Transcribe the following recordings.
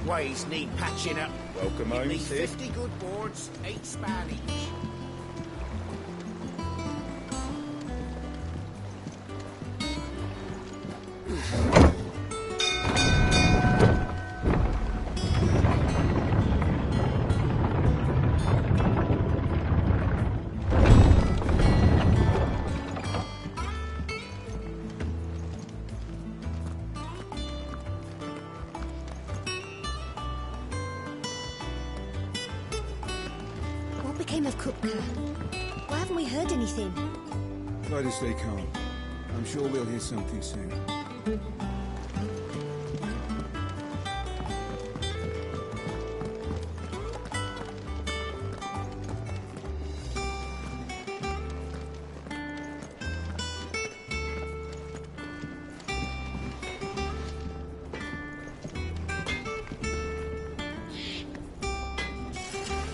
Ways need patching up. Welcome Give home, me Sid. 50 good boards, 8 span each. What became of Kupka? Why haven't we heard anything? Try to stay calm. I'm sure we'll hear something soon.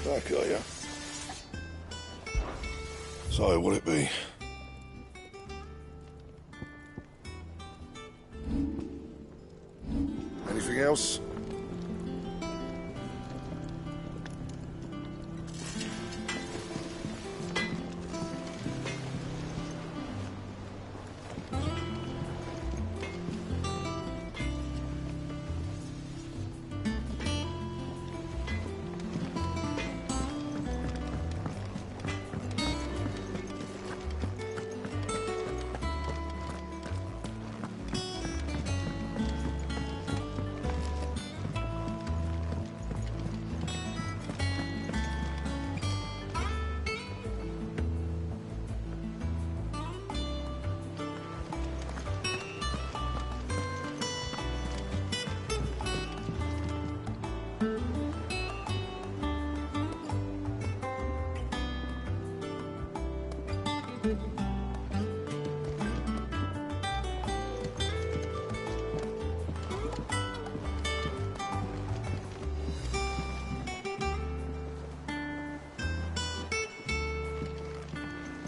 Back, are ya? So, what'll it be? Anything else?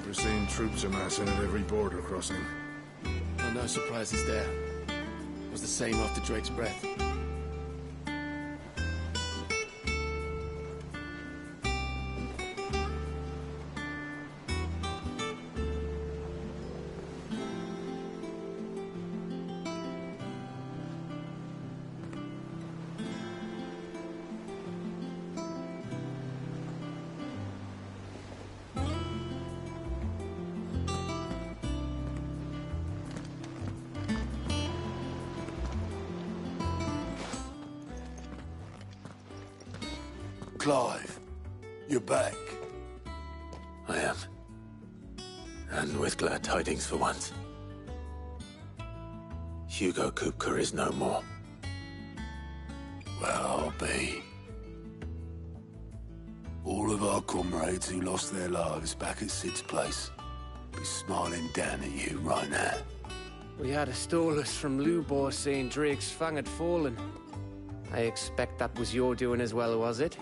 We're seeing troops amassing at every border crossing. Oh, no surprises there. It was the same after Drake's breath. Clive, you're back. I am. And with glad tidings for once. Hugo Kupka is no more. Well, I'll be. All of our comrades who lost their lives back at Sid's place be smiling down at you right now. We had a stolus from Lubor saying Drake's fang had fallen. I expect that was your doing as well, was it?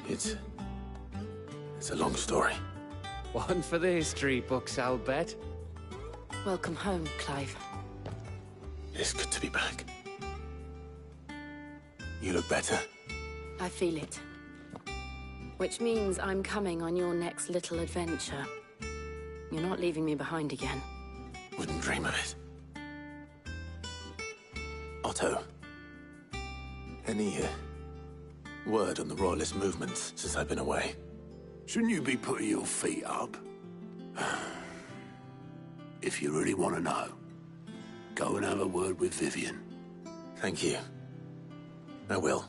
It's a long story. One for the history books, I'll bet. Welcome home, Clive. It's good to be back. You look better. I feel it. Which means I'm coming on your next little adventure. You're not leaving me behind again. Wouldn't dream of it. Otto. Any word on the Royalist movements since I've been away? Shouldn't you be putting your feet up? If you really want to know, go and have a word with Vivian. Thank you. I will.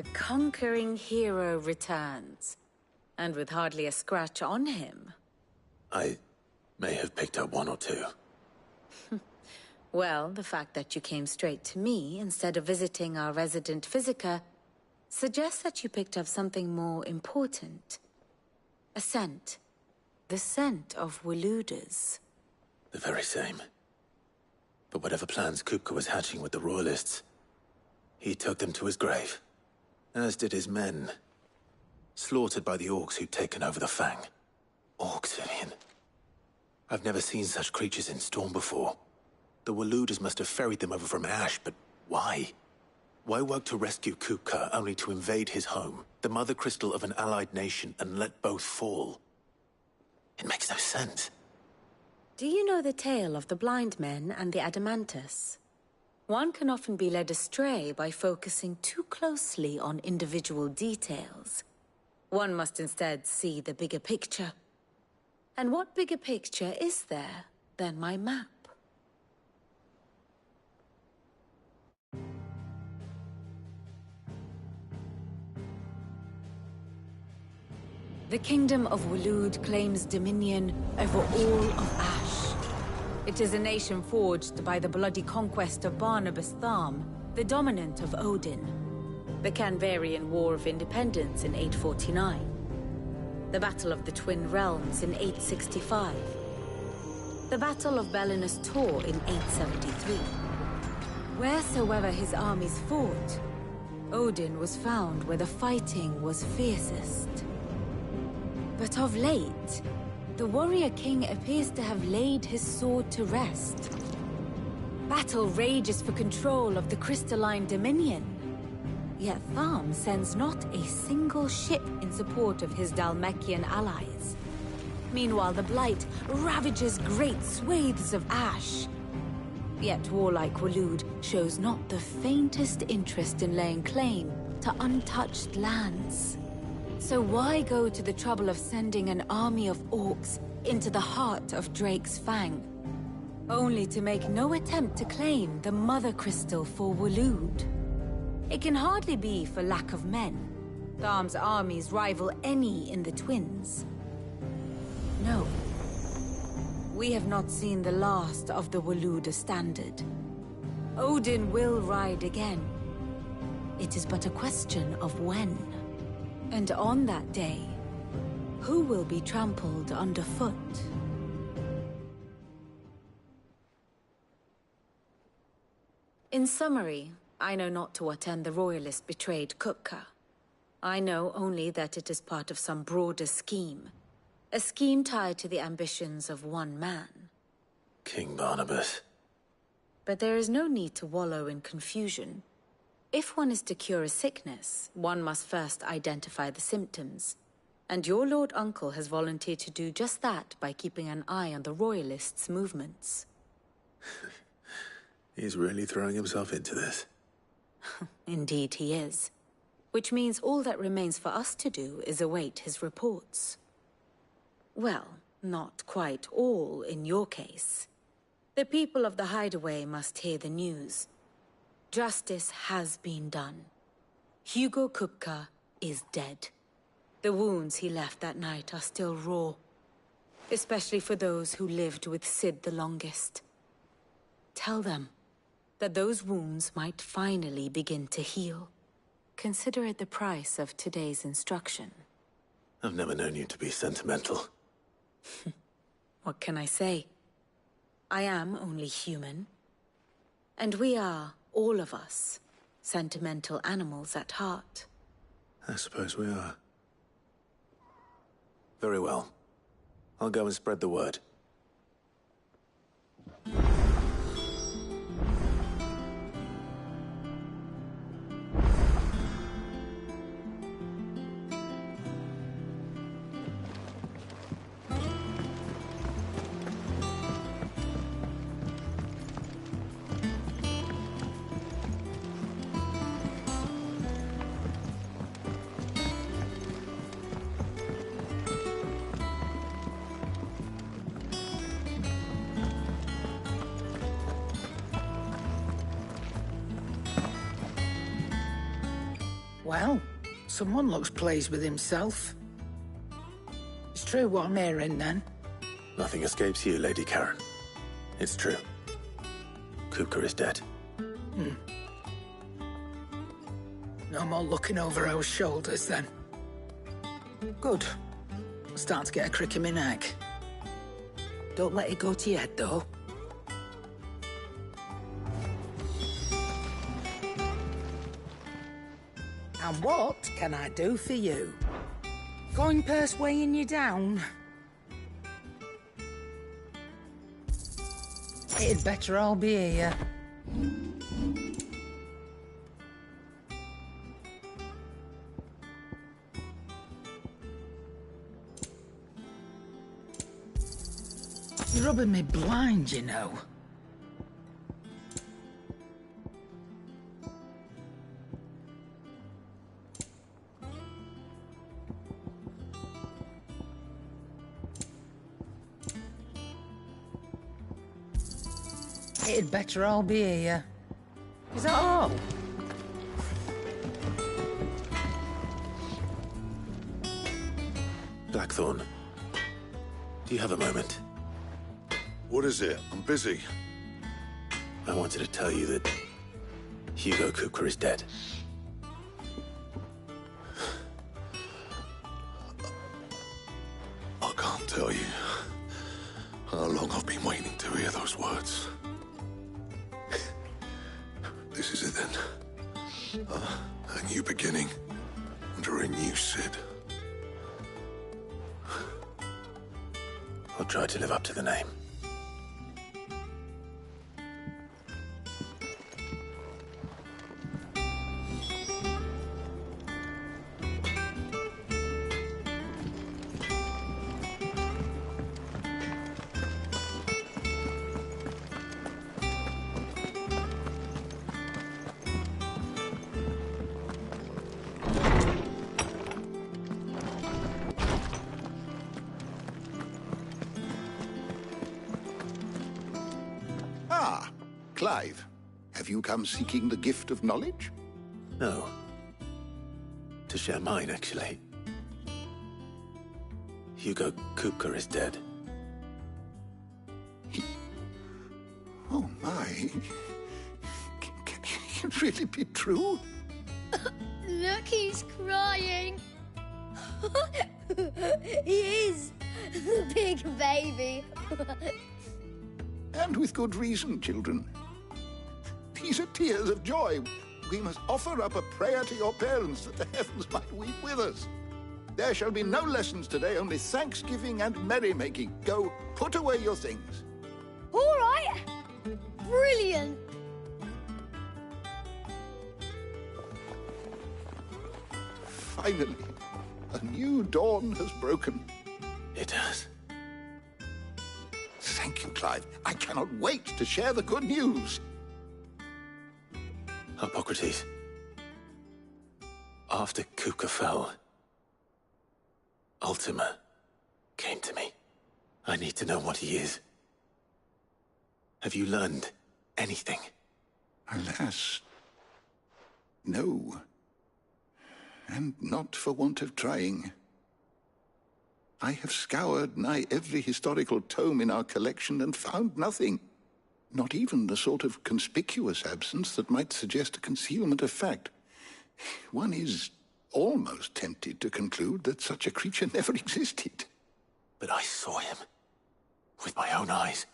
A conquering hero returns. And with hardly a scratch on him. I may have picked up one or two. Well, the fact that you came straight to me instead of visiting our resident physiker suggests that you picked up something more important. A scent. The scent of Waludas. The very same. But whatever plans Kupka was hatching with the Royalists, he took them to his grave. As did his men. Slaughtered by the orcs who'd taken over the Fang. Orcs, Vivian. I've never seen such creatures in Storm before. The Waludas must have ferried them over from Ash, but why? Why work to rescue Kupka only to invade his home, the mother crystal of an allied nation, and let both fall? It makes no sense. Do you know the tale of the blind men and the Adamantus? One can often be led astray by focusing too closely on individual details. One must instead see the bigger picture. And what bigger picture is there than my map? The Kingdom of Waloed claims dominion over all of Ash. It is a nation forged by the bloody conquest of Barnabas Tharm, the dominant of Odin. The Canvarian War of Independence in 849. The Battle of the Twin Realms in 865. The Battle of Belinus Tor in 873. Wheresoever his armies fought, Odin was found where the fighting was fiercest. But of late, the warrior king appears to have laid his sword to rest. Battle rages for control of the crystalline dominion. Yet Tharm sends not a single ship in support of his Dhalmekian allies. Meanwhile, the Blight ravages great swathes of Ash. Yet warlike Waloed shows not the faintest interest in laying claim to untouched lands. So why go to the trouble of sending an army of orcs into the heart of Drake's Fang, only to make no attempt to claim the Mother Crystal for Waloed? It can hardly be for lack of men. Tharm's armies rival any in the Twins. No. We have not seen the last of the Waluda standard. Odin will ride again. It is but a question of when. And on that day, who will be trampled underfoot? In summary, I know not to what end the Royalists betrayed Kupka. I know only that it is part of some broader scheme. A scheme tied to the ambitions of one man. King Barnabas. But there is no need to wallow in confusion. If one is to cure a sickness, one must first identify the symptoms. And your Lord Uncle has volunteered to do just that by keeping an eye on the Royalists' movements. He's really throwing himself into this. Indeed he is. Which means all that remains for us to do is await his reports. Well, not quite all in your case. The people of the Hideaway must hear the news. Justice has been done. Hugo Kupka is dead. The wounds he left that night are still raw. Especially for those who lived with Sid the longest. Tell them that those wounds might finally begin to heal. Consider it the price of today's instruction. I've never known you to be sentimental. What can I say? I am only human. And we are, all of us, sentimental animals at heart. I suppose we are. Very well. I'll go and spread the word. Well, someone looks pleased with himself. It's true what I'm hearing, then. Nothing escapes you, Lady Karen. It's true. Kupka is dead. No more looking over our shoulders, then. Good. I'm starting to get a crick in my neck. Don't let it go to your head, though. And what can I do for you? Coin purse weighing you down? It'd better all be here. You're rubbing me blind, you know. It'd better all be here. Is that all? Blackthorn, do you have a moment? What is it? I'm busy. I wanted to tell you that Hugo Kupka is dead. I can't tell you how long I've been waiting to hear those words. This is it then. A new beginning under a new Sid. I'll try to live up to the name. Clive, have you come seeking the gift of knowledge? No. To share mine, actually. Hugo Kupka is dead. Oh, my. Can it really be true? Look, he's crying. He is. The big baby. And with good reason, children. These are tears of joy. We must offer up a prayer to your parents that the heavens might weep with us. There shall be no lessons today, only thanksgiving and merrymaking. Go, put away your things. All right. Brilliant. Finally, a new dawn has broken. It has. Thank you, Clive. I cannot wait to share the good news. Hippocrates. After Kupka fell, Ultima came to me. I need to know what he is. Have you learned anything? Alas, no. And not for want of trying. I have scoured nigh every historical tome in our collection and found nothing. Not even the sort of conspicuous absence that might suggest a concealment of fact. One is almost tempted to conclude that such a creature never existed. But I saw him. With my own eyes.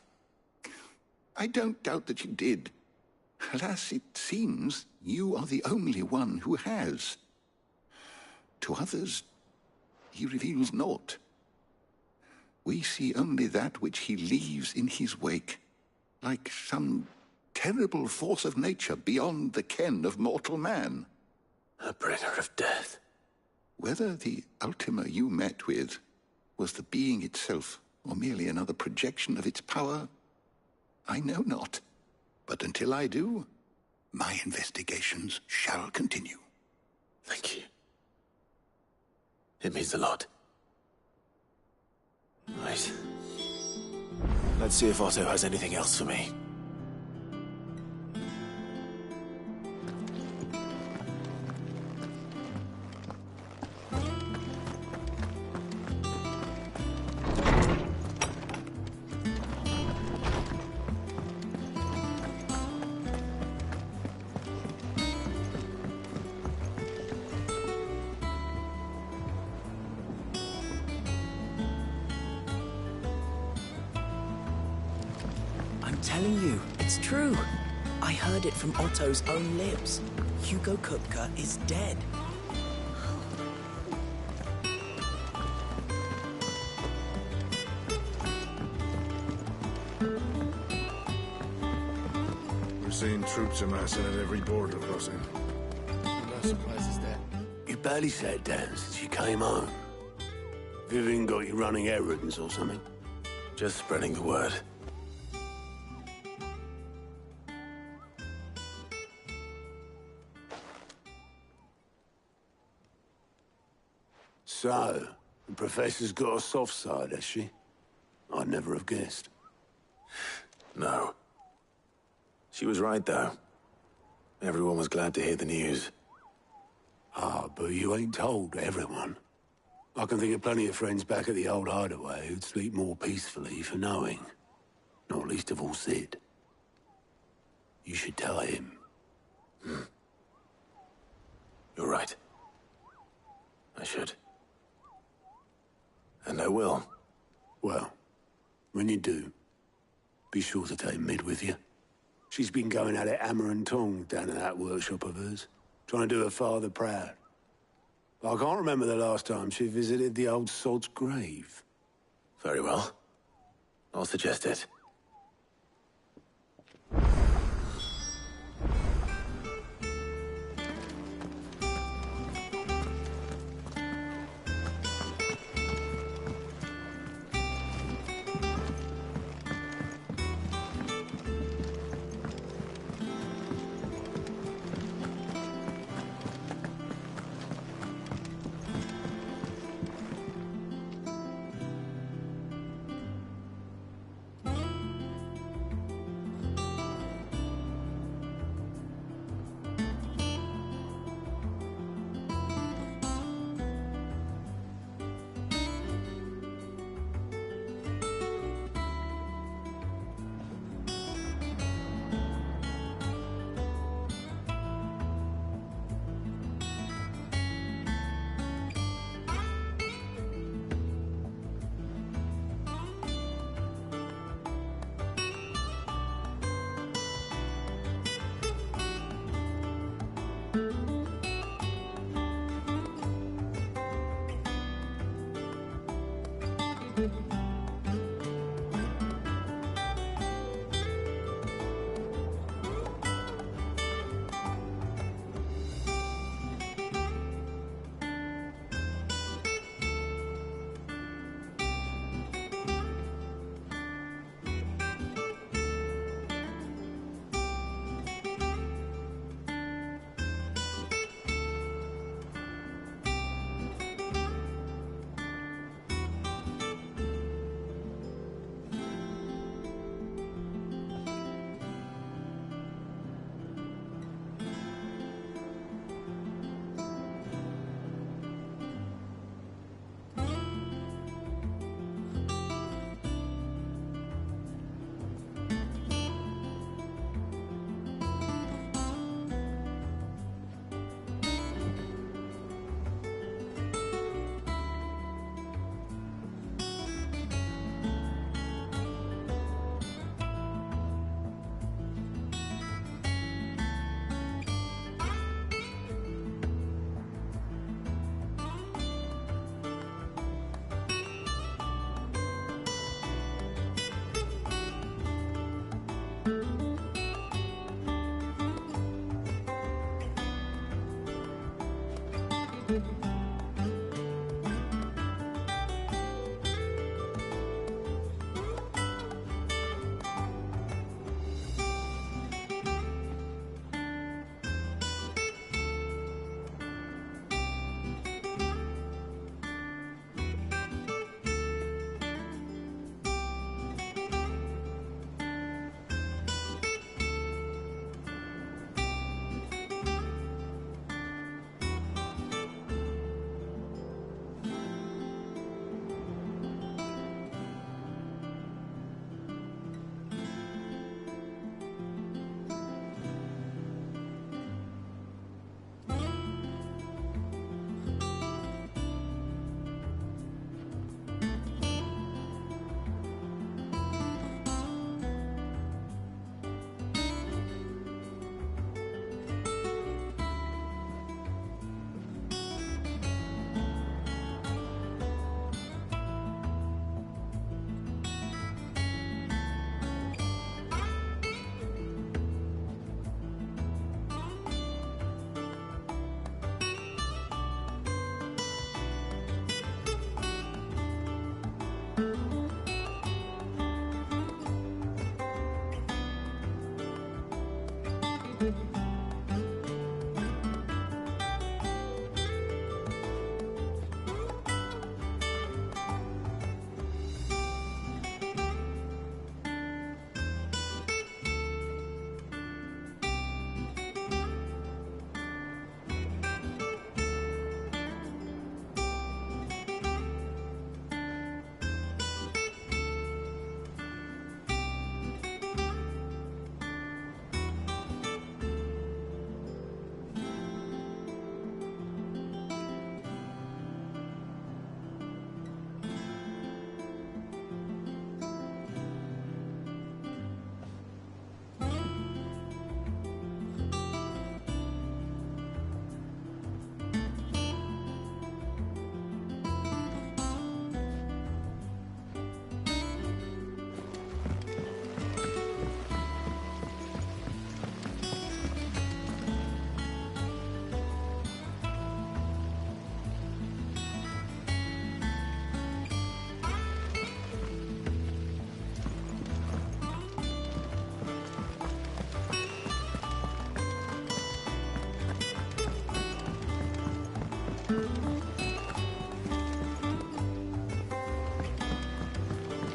I don't doubt that you did. Alas, it seems you are the only one who has. To others, he reveals naught. We see only that which he leaves in his wake. Like some terrible force of nature beyond the ken of mortal man. A bringer of death. Whether the Ultima you met with was the being itself, or merely another projection of its power, I know not. But until I do, my investigations shall continue. Thank you. It means a lot. Right. Let's see if Otto has anything else for me. telling you, it's true. I heard it from Otto's own lips. Hugo Kupka is dead. We're seeing troops amassing at every border crossing. No surprises there. You barely sat down since you came home. Vivian got you running errands or something? Just spreading the word. So, the Professor's got a soft side, has she? I'd never have guessed. No. She was right, though. Everyone was glad to hear the news. Ah, but you ain't told everyone. I can think of plenty of friends back at the old hideaway who'd sleep more peacefully for knowing. Not least of all Sid. You should tell him. You're right. I should. And I will. Well, when you do, be sure to take Mid with you. She's been going at it hammer and tongs down in that workshop of hers, trying to do her father proud. I can't remember the last time she visited the old sod's grave. Very well. I'll suggest it.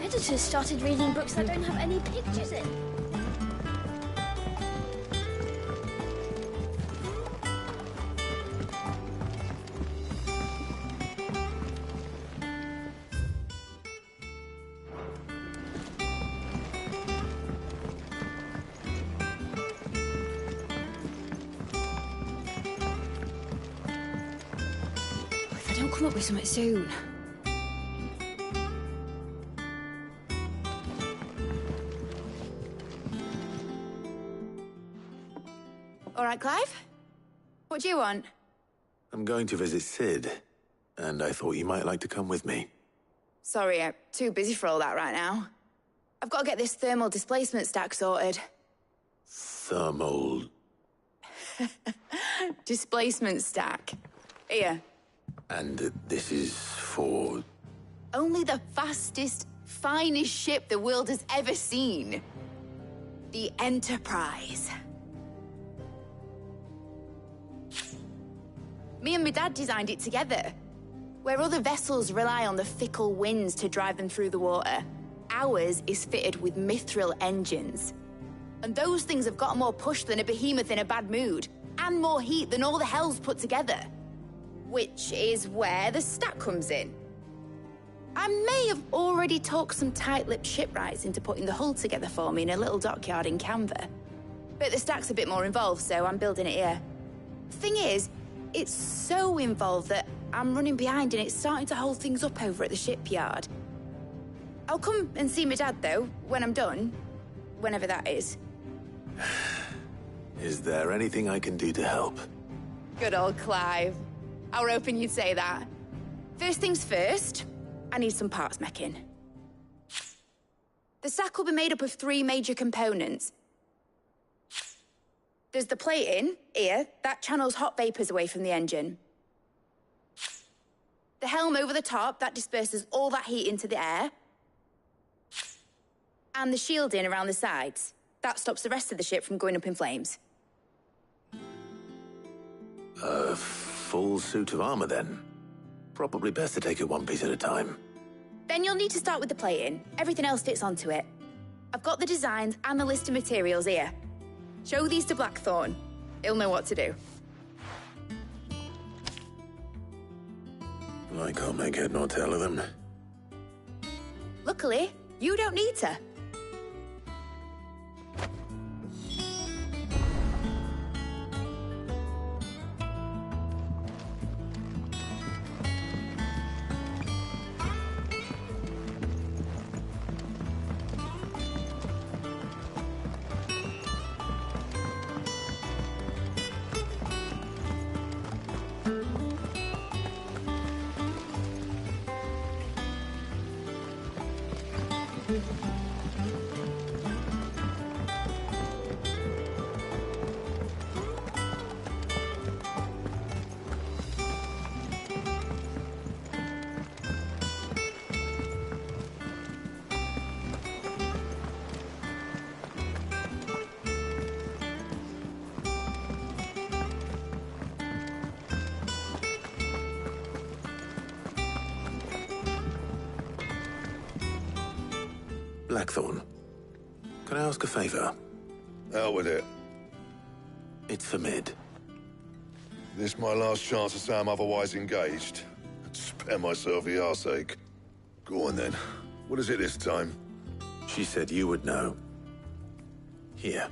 Editors started reading books that don't have any pictures in. If I don't come up with something soon. All right, Clive? What do you want? I'm going to visit Sid, and I thought you might like to come with me. Sorry, I'm too busy for all that right now. I've got to get this thermal displacement stack sorted. Thermal... Displacement stack. Here. And this is for... Only the fastest, finest ship the world has ever seen. The Enterprise. Me and my dad designed it together. Where other vessels rely on the fickle winds to drive them through the water, ours is fitted with mithril engines. And those things have got more push than a behemoth in a bad mood, and more heat than all the hells put together. Which is where the stack comes in. I may have already talked some tight-lipped shipwrights into putting the hull together for me in a little dockyard in Canva. But the stack's a bit more involved, so I'm building it here. Thing is, it's so involved that I'm running behind and it's starting to hold things up over at the shipyard. I'll come and see my dad, though, when I'm done. Whenever that is. Is there anything I can do to help? Good old Clive. I were hoping you'd say that. First things first, I need some parts meching. The stack will be made up of 3 major components. There's the plating, here, that channels hot vapors away from the engine. The helm over the top, that disperses all that heat into the air. And the shielding around the sides, that stops the rest of the ship from going up in flames. A full suit of armor, then? Probably best to take it one piece at a time. Then you'll need to start with the plating. Everything else fits onto it. I've got the designs and the list of materials here. Show these to Blackthorn. He'll know what to do. I can't make head nor tail of them. Luckily, you don't need to. Blackthorn, can I ask a favor? Out with it. It's for Mid. This my last chance to say I'm otherwise engaged. I'd spare myself the arseache. Go on then. What is it this time? She said you would know. Here.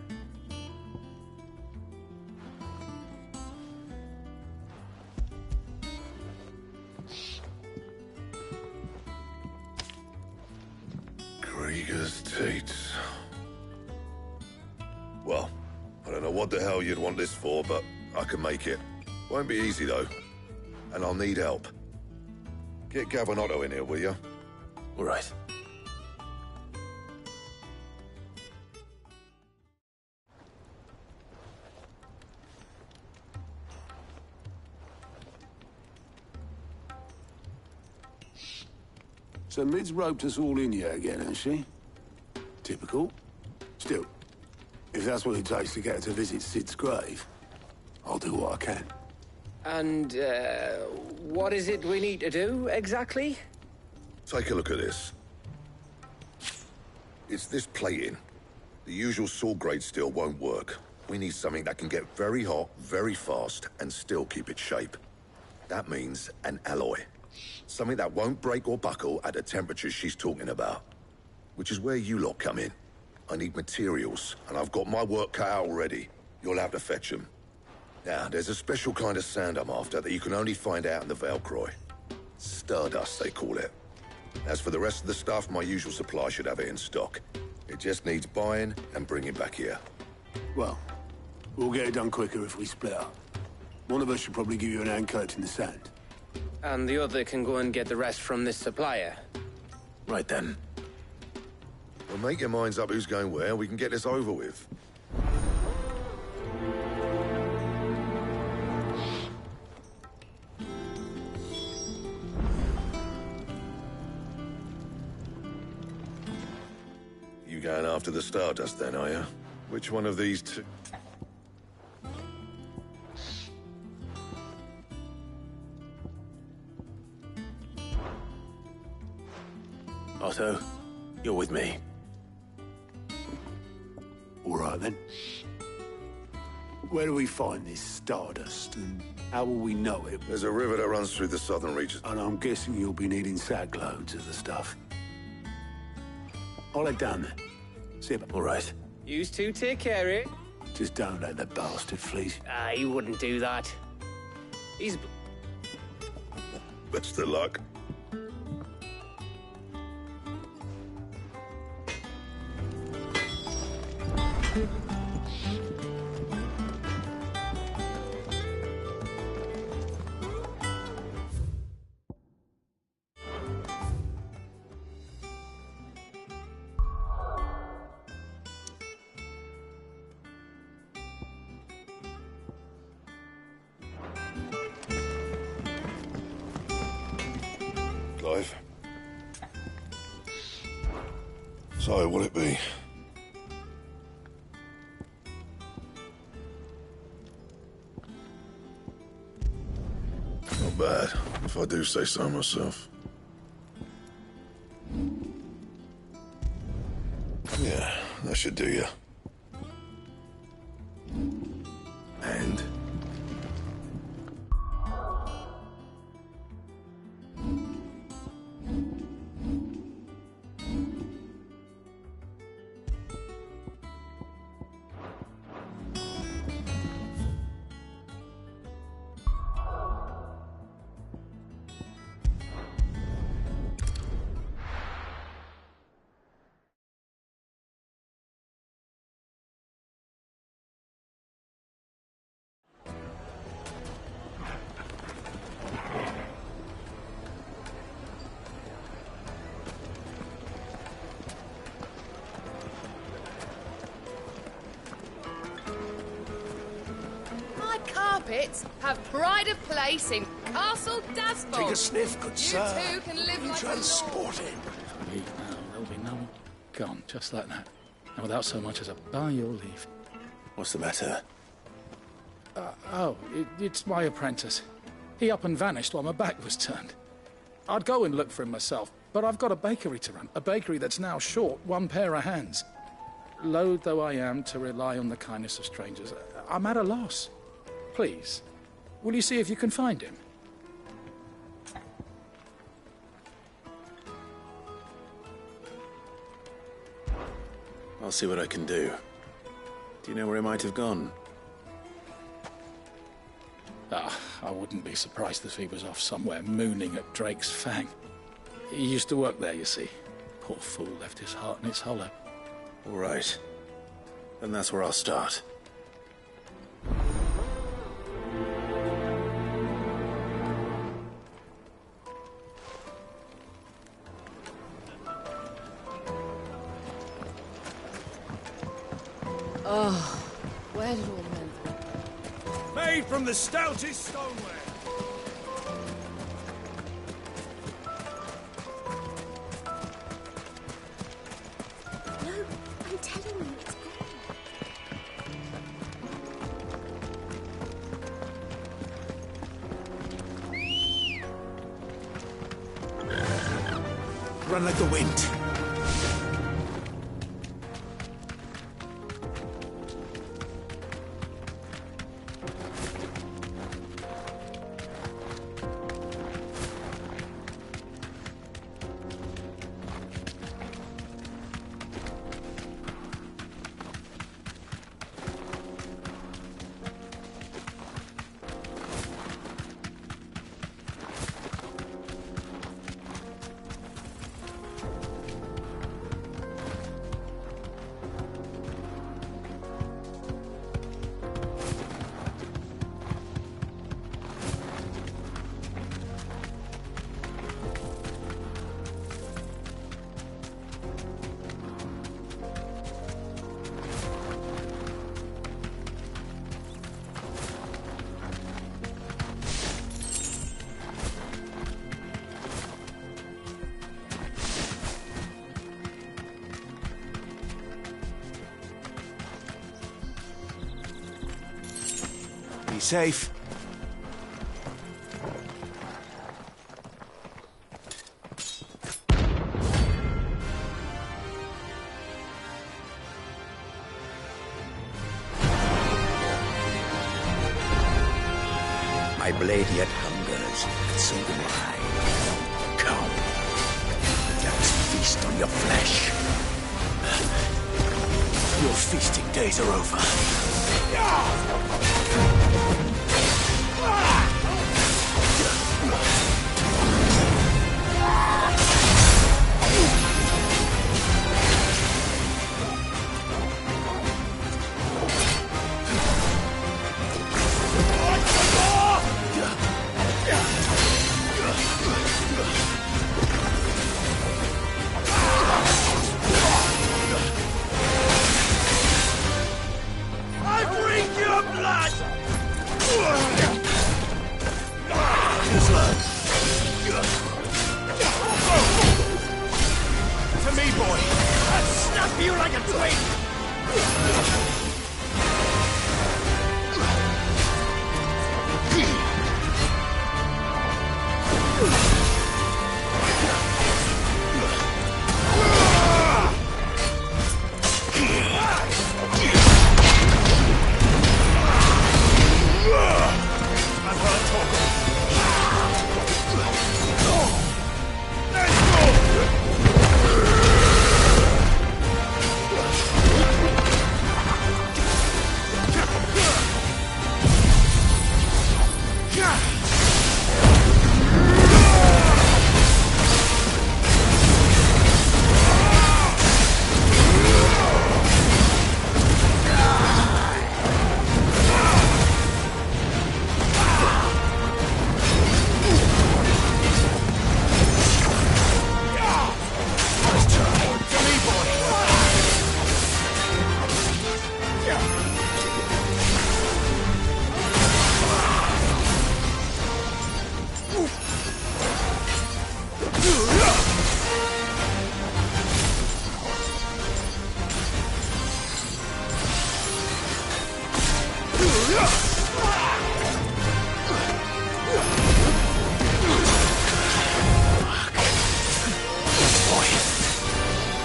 Krieger's Tates. Well, I don't know what the hell you'd want this for, but I can make it. Won't be easy, though. And I'll need help. Get Gavin-Otto in here, will you? All right. So Mid's roped us all in here again, hasn't she? Typical. Still, if that's what it takes to get her to visit Sid's grave, I'll do what I can. And, what is it we need to do, exactly? Take a look at this. It's this plating. The usual sword grade steel won't work. We need something that can get very hot, very fast, and still keep its shape. That means an alloy. Something that won't break or buckle at the temperatures she's talking about. Which is where you lot come in. I need materials, and I've got my work cut out already. You'll have to fetch them. Now, there's a special kind of sand I'm after that you can only find out in the Valcroy. Stardust, they call it. As for the rest of the stuff, my usual supply should have it in stock. It just needs buying and bringing back here. Well, we'll get it done quicker if we split up. One of us should probably give you an hand collecting the sand. And the other can go and get the rest from this supplier. Right then. Well, make your minds up who's going where, and we can get this over with. You going after the Stardust then, are you? Which one of these two? Otto, you're with me. All right, then. Where do we find this Stardust, and how will we know it? There's a river that runs through the southern regions. And I'm guessing you'll be needing sack loads of the stuff. I'll head down there. See you. All right. You two take care of it. Just don't let the bastard flee. He wouldn't do that. He's... Best of luck. Clive. So, what'll it be? Not bad, if I do say so myself. Yeah, that should do you. And? Carpets have pride of place in Castle Dasmore. Take a sniff, good sir. You too can live like transporting. There'll be no one gone, just like that. And without so much as a by your leave. What's the matter? It's my apprentice. He up and vanished while my back was turned. I'd go and look for him myself, But I've got a bakery to run. A bakery that's now short one pair of hands. Loath though I am to rely on the kindness of strangers, I'm at a loss. Please, will you see if you can find him? I'll see what I can do. Do you know where he might have gone? I wouldn't be surprised if he was off somewhere mooning at Drake's Fang. He used to work there, you see. Poor fool left his heart in its hollow. All right. Then that's where I'll start. Oh, where did all the men... Made from the stoutest stoneware. No, I'm telling you, it's gone. Run like the wind. Be safe. My blade yet hungers, and so do I. Come, let us feast on your flesh. Your feasting days are over.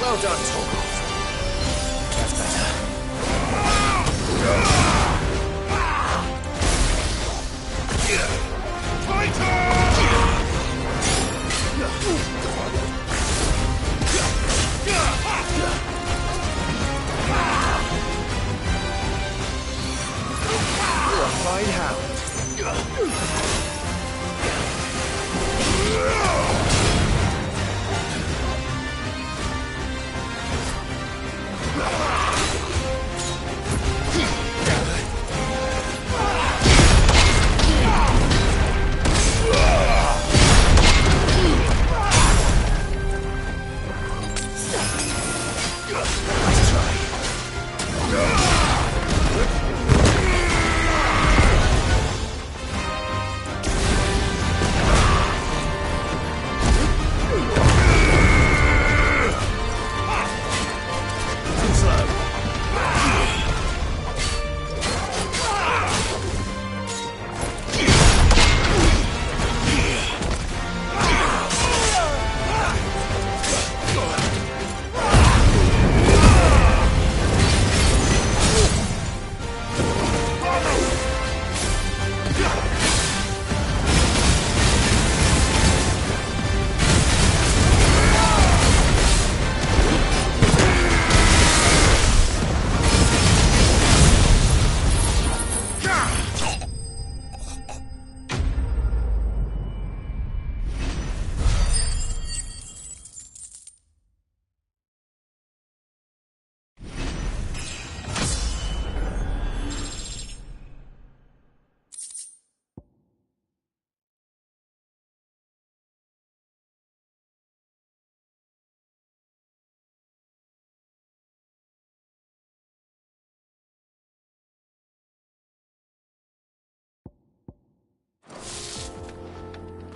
Well done, Torgoth. That's better. You're a fine hound.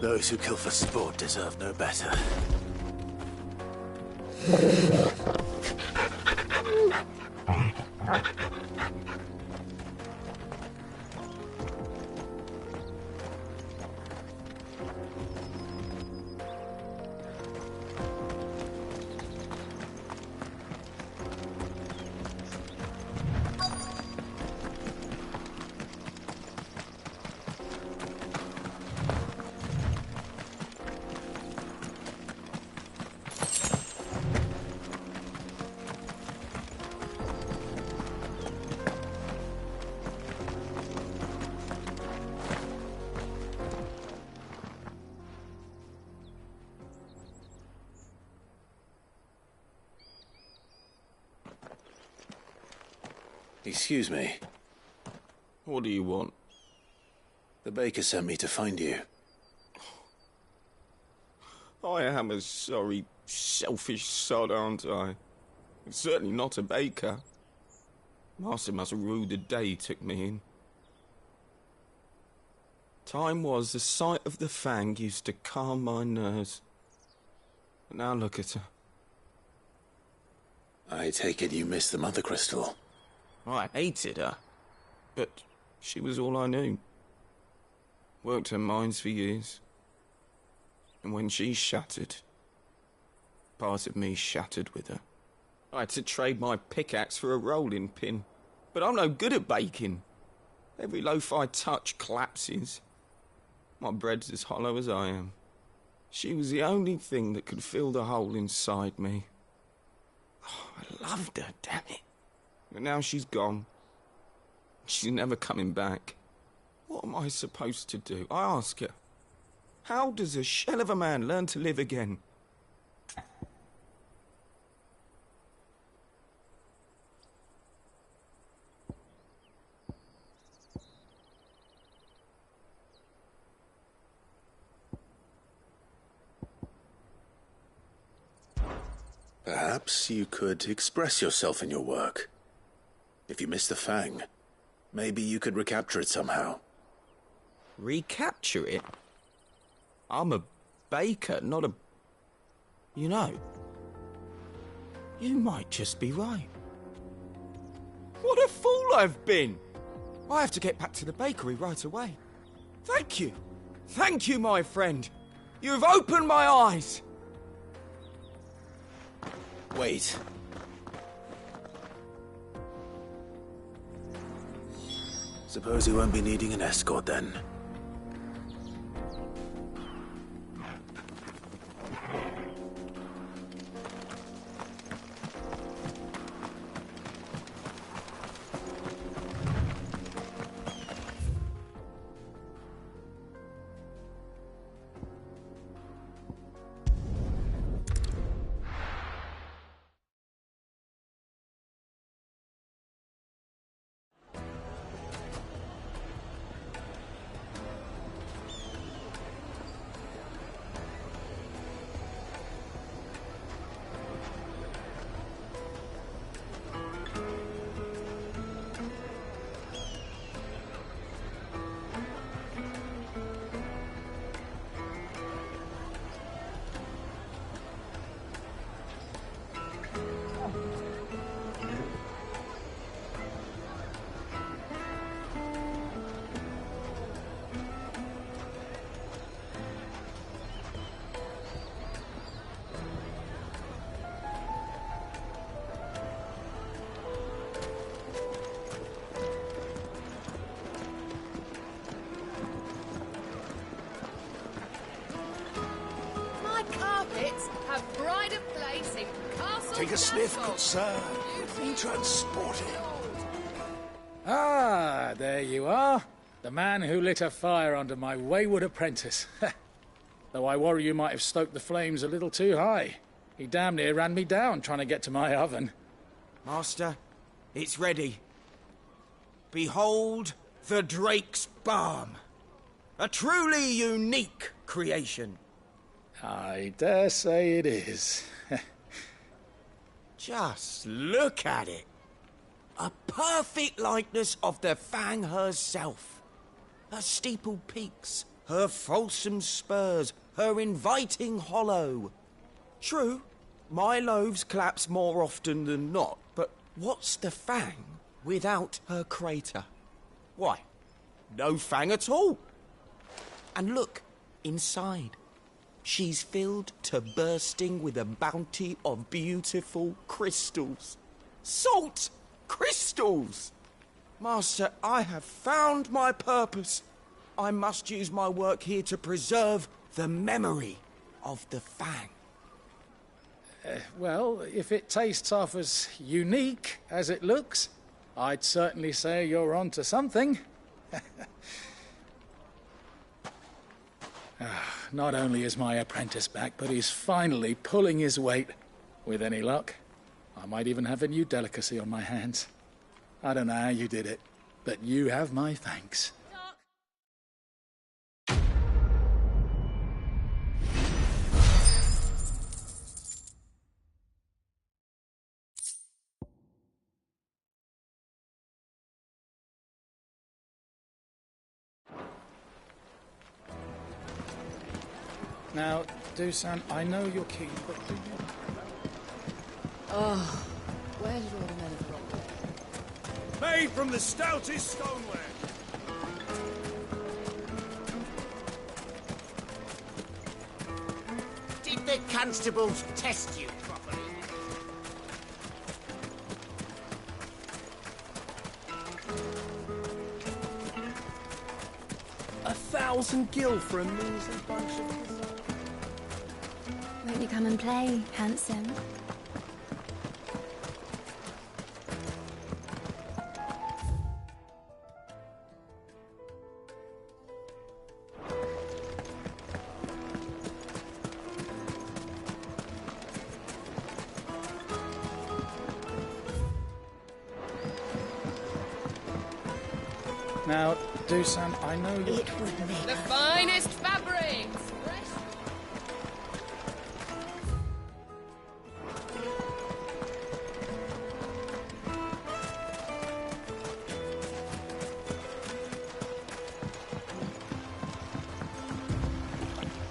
Those who kill for sport deserve no better. Excuse me. What do you want? The baker sent me to find you. I am a sorry, selfish sod, aren't I? I'm certainly not a baker. Master must have ruled the day he took me in. Time was the sight of the Fang used to calm my nerves. But now look at her. I take it you missed the Mother Crystal. I hated her, but she was all I knew. Worked her mines for years. And when she shattered, part of me shattered with her. I had to trade my pickaxe for a rolling pin, but I'm no good at baking. Every loaf I touch collapses. My bread's as hollow as I am. She was the only thing that could fill the hole inside me. Oh, I loved her, damn it. But now she's gone. She's never coming back. What am I supposed to do? I ask her. How does a shell of a man learn to live again? Perhaps you could express yourself in your work. If you miss the Fang, maybe you could recapture it somehow. Recapture it? I'm a baker, not a... You know, you might just be right. What a fool I've been! I have to get back to the bakery right away. Thank you. Thank you, my friend. You've opened my eyes. Wait. Suppose you won't be needing an escort then. Have pride of place in Castle Take a sniff, good sir. Be transported. Ah, there you are. The man who lit a fire under my wayward apprentice. Though I worry you might have stoked the flames a little too high. He damn near ran me down trying to get to my oven. Master, it's ready. Behold the Drake's Balm. A truly unique creation. I dare say it is. Just look at it. A perfect likeness of the Fang herself. Her steepled peaks, her fulsome spurs, her inviting hollow. True, my loaves collapse more often than not, but what's the Fang without her crater? Why, no Fang at all. And look, inside. She's filled to bursting with a bounty of beautiful crystals. Salt crystals! Master, I have found my purpose. I must use my work here to preserve the memory of the Fang. Well, if it tastes half as unique as it looks, I'd certainly say you're on to something. Not only is my apprentice back, but he's finally pulling his weight. With any luck, I might even have a new delicacy on my hands. I don't know how you did it, but you have my thanks. Now, Dusan, I know you're keen, but do you... Oh, where did all the men have gone? Made from the stoutest stoneware. Did the constables test you properly? $1,000 for a measly bunch of... Won't you come and play, handsome? Now, Dusan, I know you're... It would make The finest fabrics!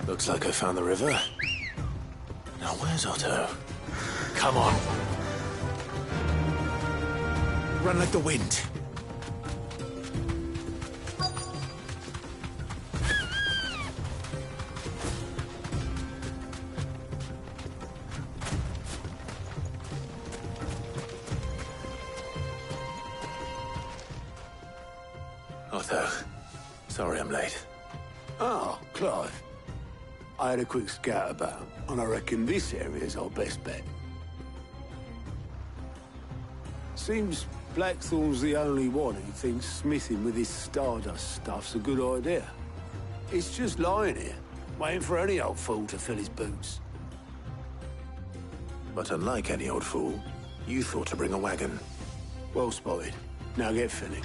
Looks like I found the river. Now where's Otto? Come on. Run like the wind. Otho, sorry I'm late. Oh, Clive. I had a quick scout about, and I reckon this area's our best bet. Seems Blackthorn's the only one who thinks smithing with this Stardust stuff's a good idea. It's just lying here, waiting for any old fool to fill his boots. But unlike any old fool, you thought to bring a wagon. Well spotted. Now get filling.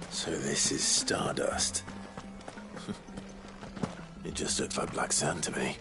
So this is Stardust. It just looks like black sand to me.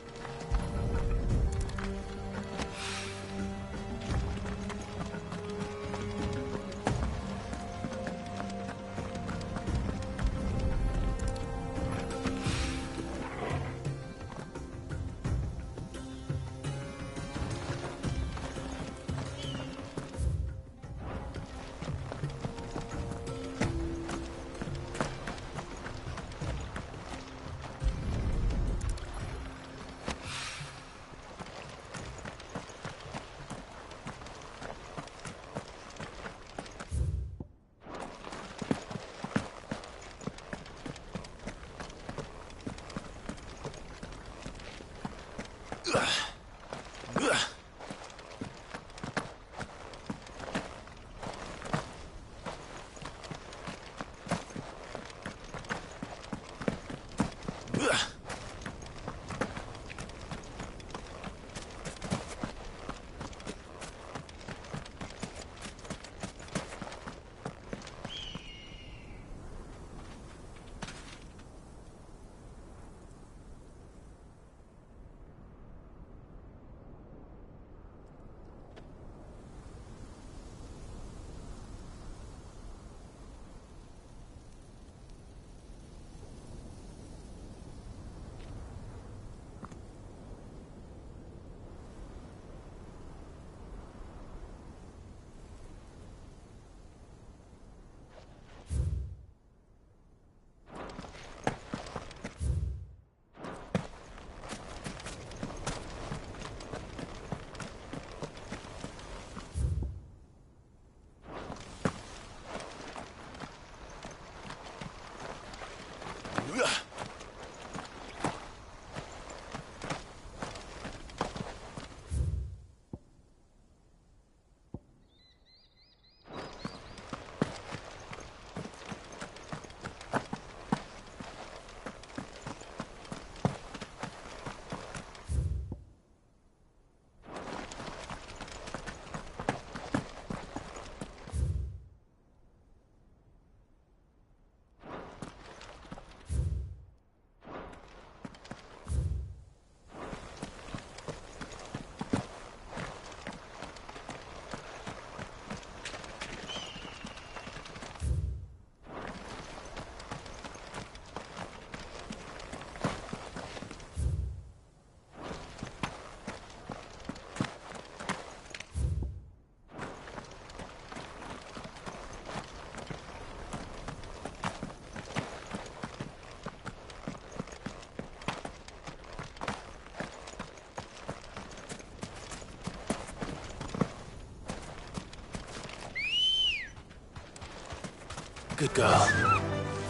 Good girl.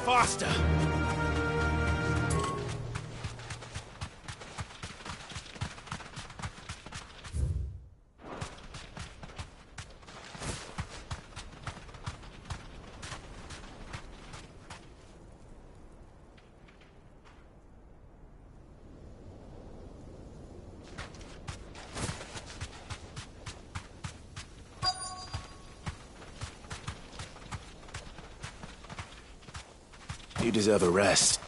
Faster! You deserve a rest.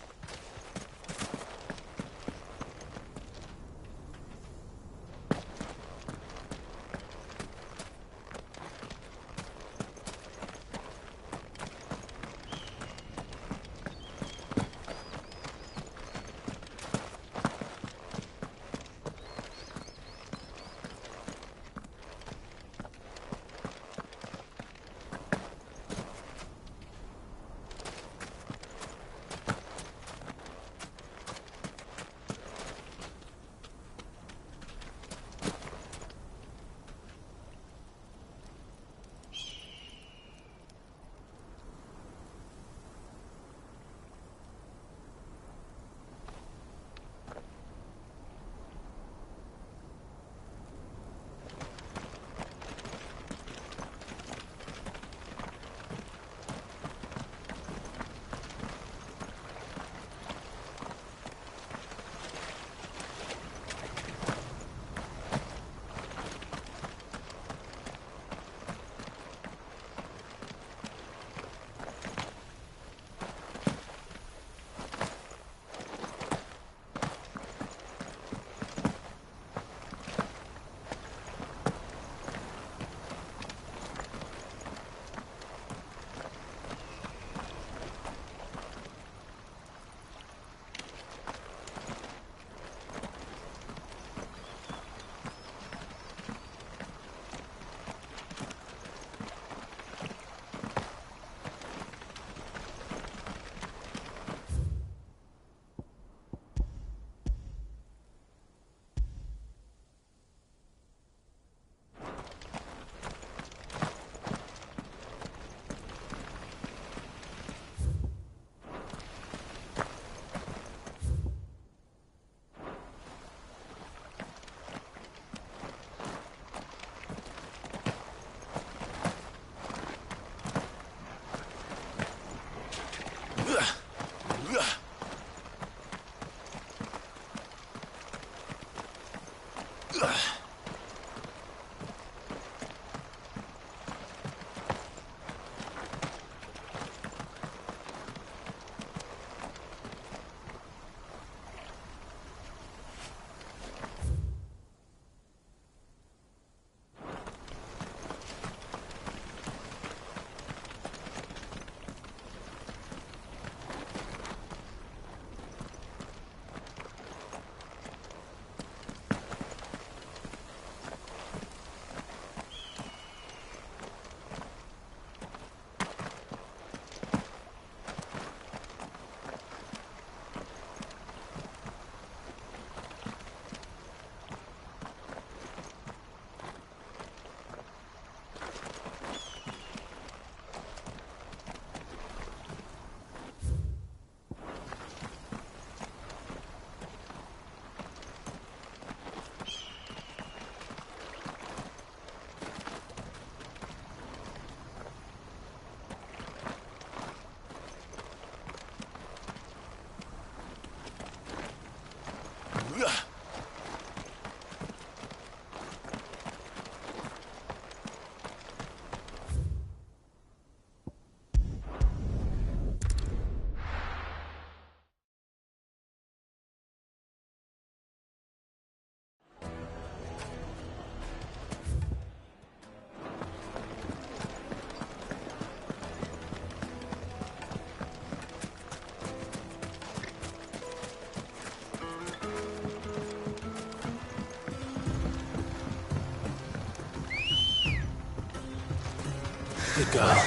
Good girl.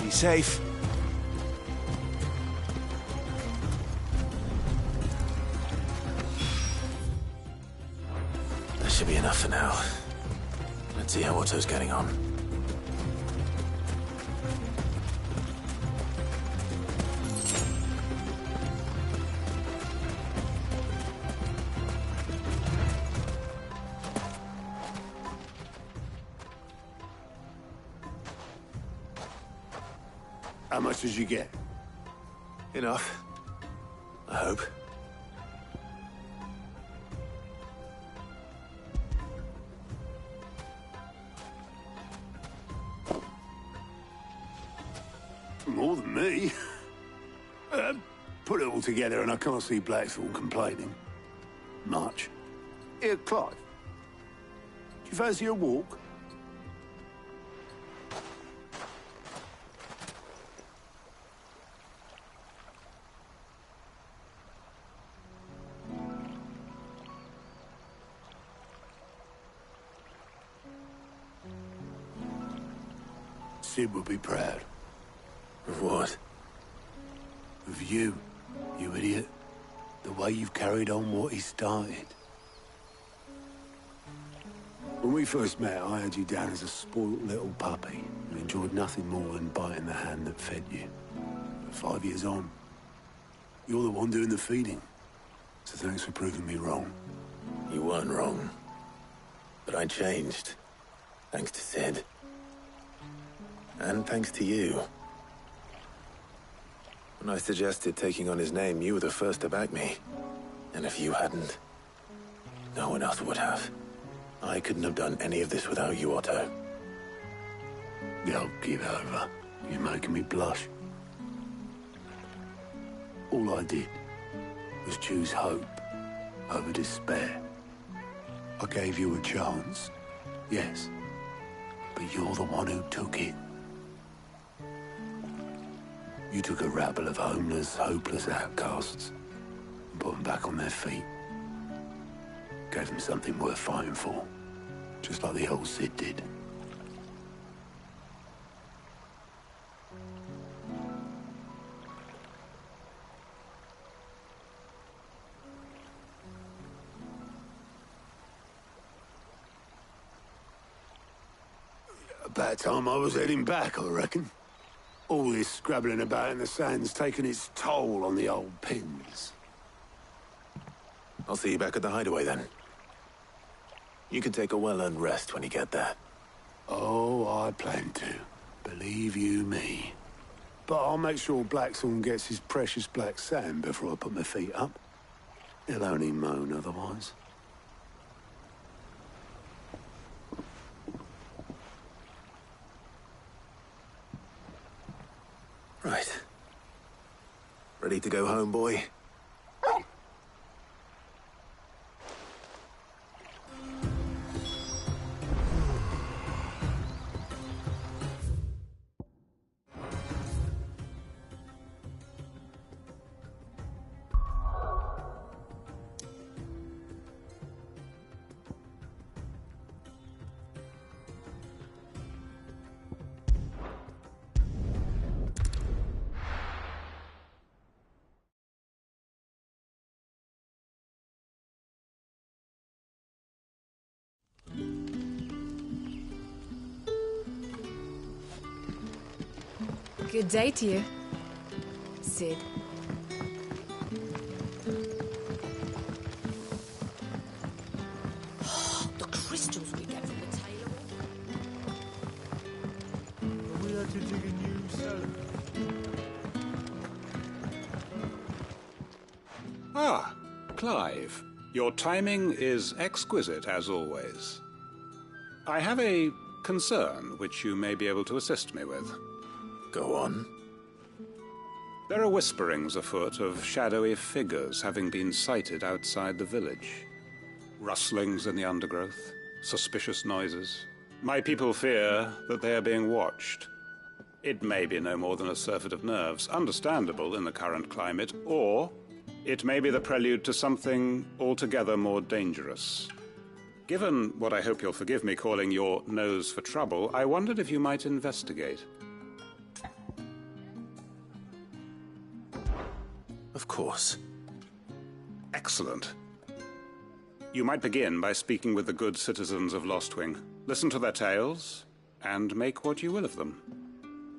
Be safe. That should be enough for now. Let's see how Otto's getting on. How much did you get? Enough. I hope. More than me. Put it all together and I can't see Blackthorn complaining. Much. Here, Clive. Do you fancy a walk? Sid will be proud. Of what? Of you, you idiot. The way you've carried on what he started. When we first met, I had you down as a spoilt little puppy who enjoyed nothing more than biting the hand that fed you. But 5 years on, you're the one doing the feeding. So thanks for proving me wrong. You weren't wrong. But I changed. Thanks to Sid. And thanks to you. When I suggested taking on his name, you were the first to back me. And if you hadn't, no one else would have. I couldn't have done any of this without you, Otto. Yo, give over. You're making me blush. All I did was choose hope over despair. I gave you a chance, yes, but you're the one who took it. You took a rabble of homeless, hopeless outcasts and put them back on their feet. Gave them something worth fighting for, just like the old Sid did. About time I was heading back, I reckon. All this scrabbling about in the sand's taken its toll on the old pins. I'll see you back at the hideaway then. You can take a well-earned rest when you get there. Oh, I plan to. Believe you me. But I'll make sure Blackthorn gets his precious black sand before I put my feet up. He'll only moan otherwise. Right. Ready to go home, boy? Good day to you, Sid. The crystals we get from the tailor. We are to dig a new cell. Ah, Clive. Your timing is exquisite, as always. I have a concern which you may be able to assist me with. Go on. There are whisperings afoot of shadowy figures having been sighted outside the village. Rustlings in the undergrowth, suspicious noises. My people fear that they are being watched. It may be no more than a surfeit of nerves, understandable in the current climate, or it may be the prelude to something altogether more dangerous. Given what I hope you'll forgive me calling your nose for trouble, I wondered if you might investigate. Of course. Excellent. You might begin by speaking with the good citizens of Lostwing. Listen to their tales, and make what you will of them.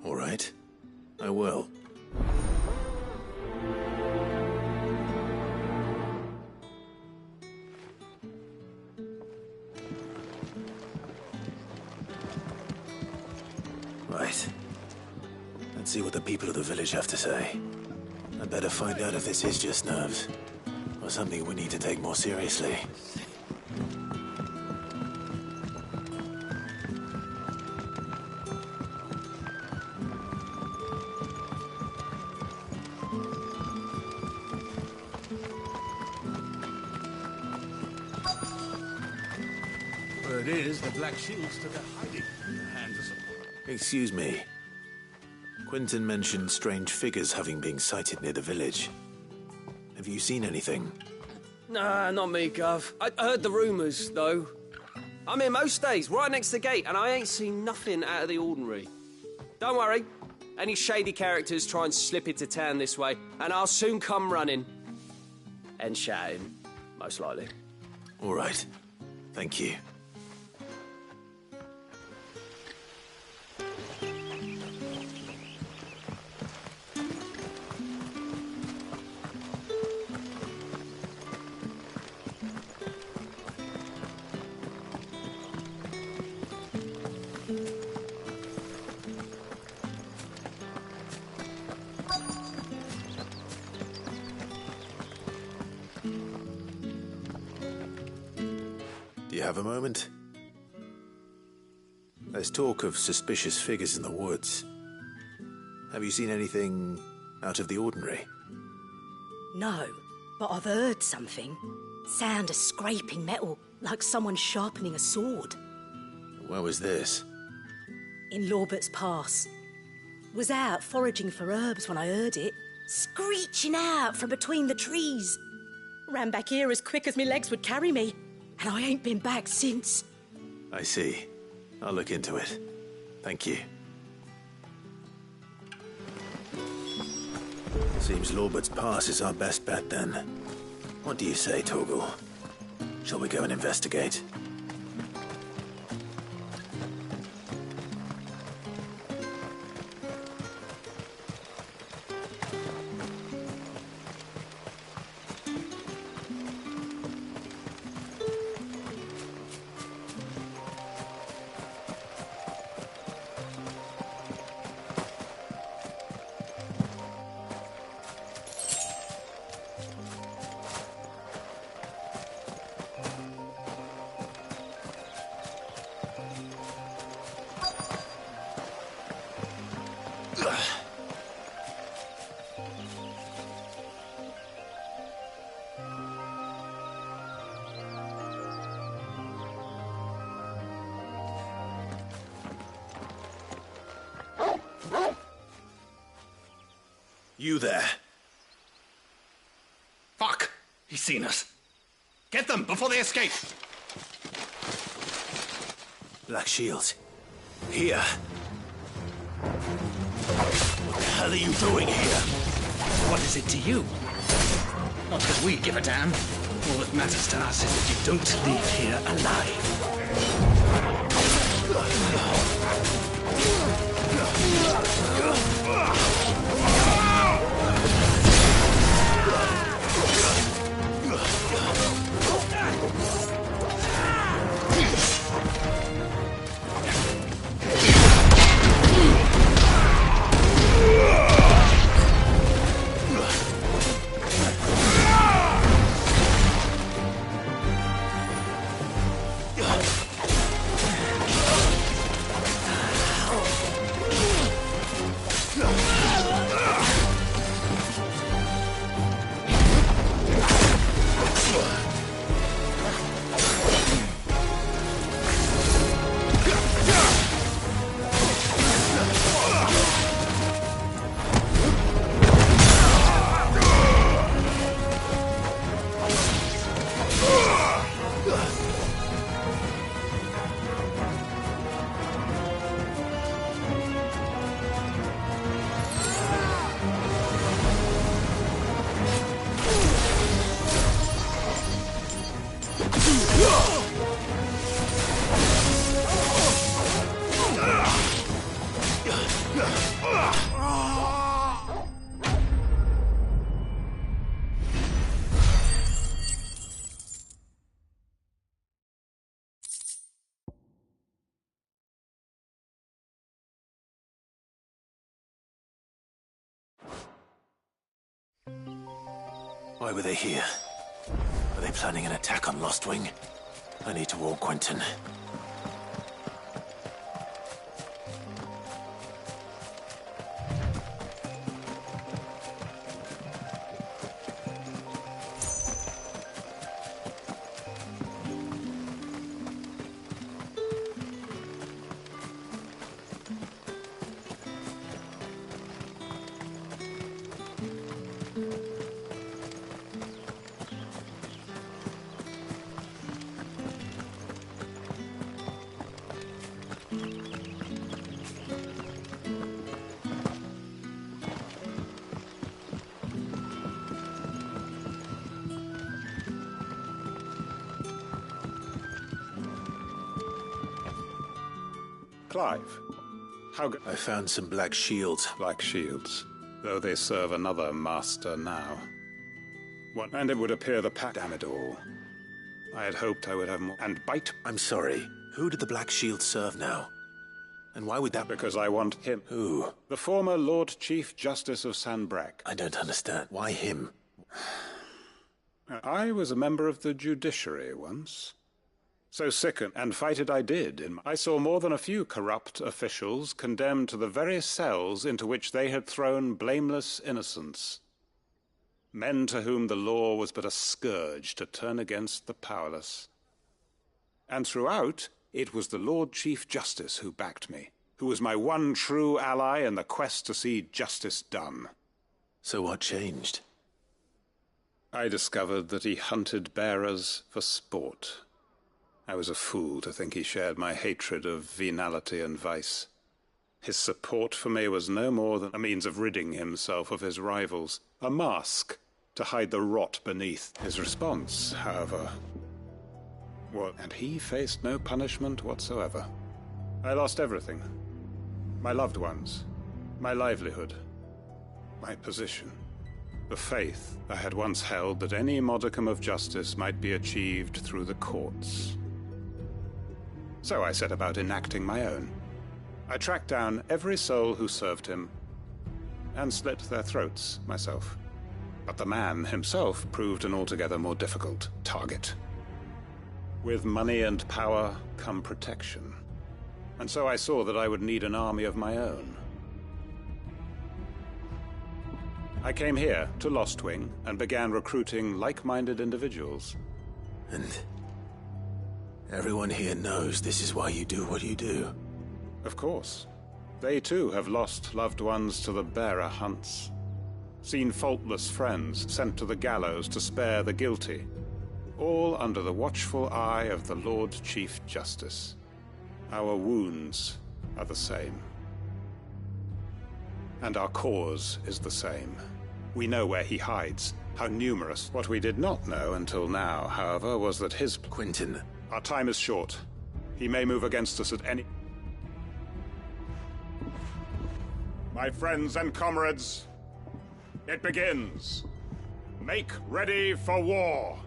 All right. I will. Right. and see what the people of the village have to say. I'd better find out if this is just nerves, or something we need to take more seriously. Word is the Black Shields took a hiding in the hands of some... Excuse me. Quinton mentioned strange figures having been sighted near the village. Have you seen anything? Nah, not me, Gov. I heard the rumours, though. I'm here most days, right next to the gate, and I ain't seen nothing out of the ordinary. Don't worry. Any shady characters try and slip into town this way, and I'll soon come running. And shouting, most likely. All right. Thank you. Do you have a moment? There's talk of suspicious figures in the woods. Have you seen anything out of the ordinary? No, but I've heard something. Sound of scraping metal, like someone sharpening a sword. Where was this? In Lorbert's Pass. Was out foraging for herbs when I heard it, screeching out from between the trees. Ran back here as quick as my legs would carry me, and I ain't been back since. I see. I'll look into it. Thank you. Seems Lorbert's Pass is our best bet, then. What do you say, Torgal? Shall we go and investigate? You there. Fuck! He's seen us. Get them before they escape! Black Shields. Here. What the hell are you doing here? What is it to you? Not that we give a damn. All that matters to us is that you don't leave here Why were they here? Are they planning an attack on Lostwing? I need to warn Quentin. Clive, how I found some black shields. Black shields, though they serve another master now. What? And it would appear the pack. Damn it all. I had hoped I would have more. And bite. I'm sorry. Who did the black shield serve now? And why would that? Because I want him. Who? The former Lord Chief Justice of Sanbreque. I don't understand. Why him? I was a member of the judiciary once. So sickened and fight it I did. I saw more than a few corrupt officials condemned to the very cells into which they had thrown blameless innocents. Men to whom the law was but a scourge to turn against the powerless. And throughout, it was the Lord Chief Justice who backed me, who was my one true ally in the quest to see justice done. So what changed? I discovered that he hunted bearers for sport. I was a fool to think he shared my hatred of venality and vice. His support for me was no more than a means of ridding himself of his rivals, a mask to hide the rot beneath. His response, however, and he faced no punishment whatsoever. I lost everything. My loved ones, my livelihood, my position, the faith I had once held that any modicum of justice might be achieved through the courts. So I set about enacting my own. I tracked down every soul who served him, and slit their throats myself. But the man himself proved an altogether more difficult target. With money and power come protection, and so I saw that I would need an army of my own. I came here to Lostwing and began recruiting like-minded individuals. And everyone here knows this is why you do what you do. Of course. They too have lost loved ones to the bearer hunts. Seen faultless friends sent to the gallows to spare the guilty. All under the watchful eye of the Lord Chief Justice. Our wounds are the same. And our cause is the same. We know where he hides, how numerous. What we did not know until now, however, was that his... Quentin. Our time is short. He may move against us at any... My friends and comrades, it begins. Make ready for war.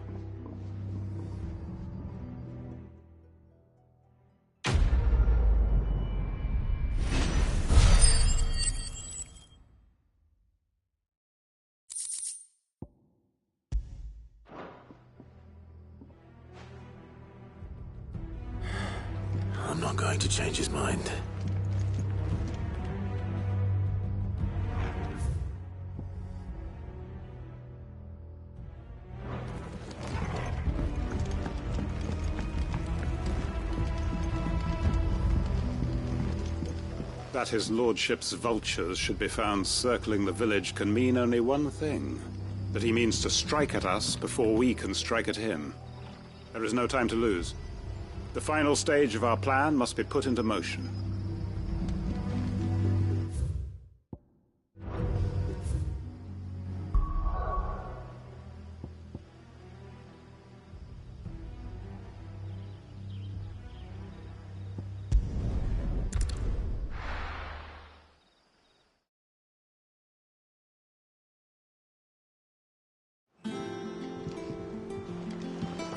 I'm not going to change his mind. That his lordship's vultures should be found circling the village can mean only one thing. That he means to strike at us before we can strike at him. There is no time to lose. The final stage of our plan must be put into motion.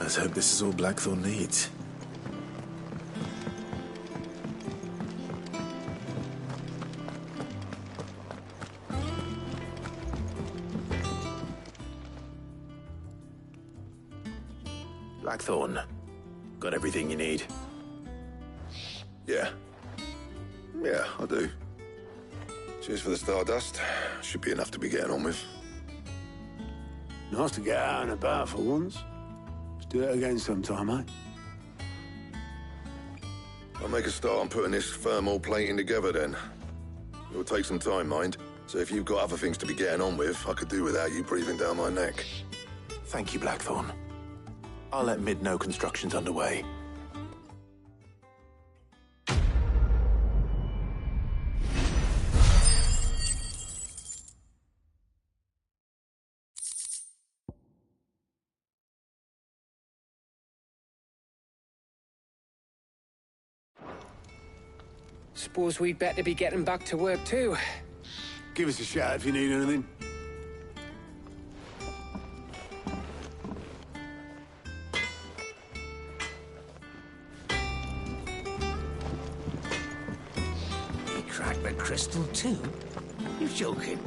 Let's hope this is all Blackthorn needs. Blackthorn, got everything you need? Yeah. Yeah, I do. Cheers for the stardust. Should be enough to be getting on with. Nice to get out and about for once. Let's do it again sometime, eh? I'll make a start on putting this thermal plating together then. It'll take some time, mind. So if you've got other things to be getting on with, I could do without you breathing down my neck. Thank you, Blackthorn. I'll let Mid know construction's underway. Suppose we'd better be getting back to work too. Give us a shout if you need anything. He cracked the crystal too? You're joking.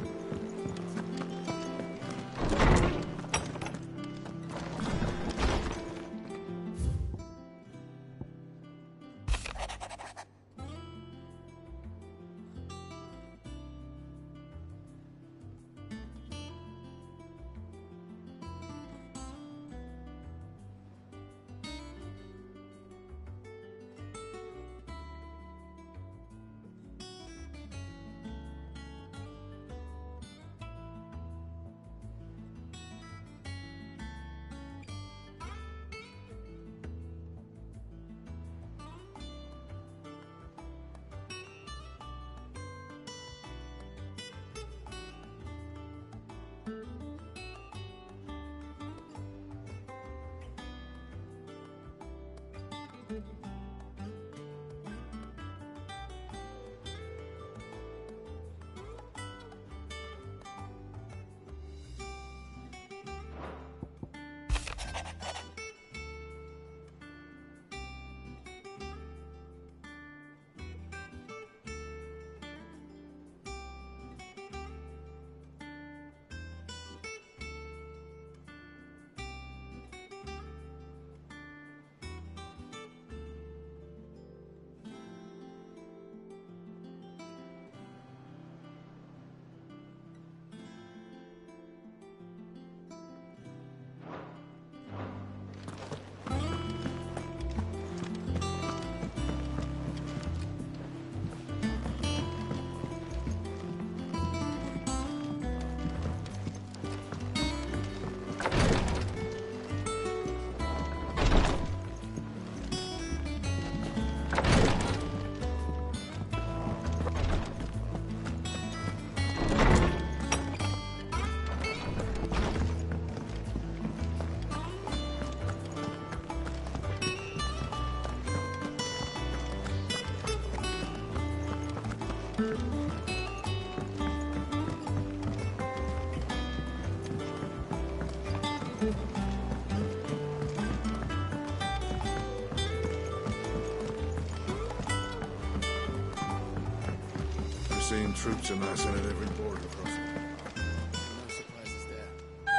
Seeing troops amassing at every border crossing. No surprises there.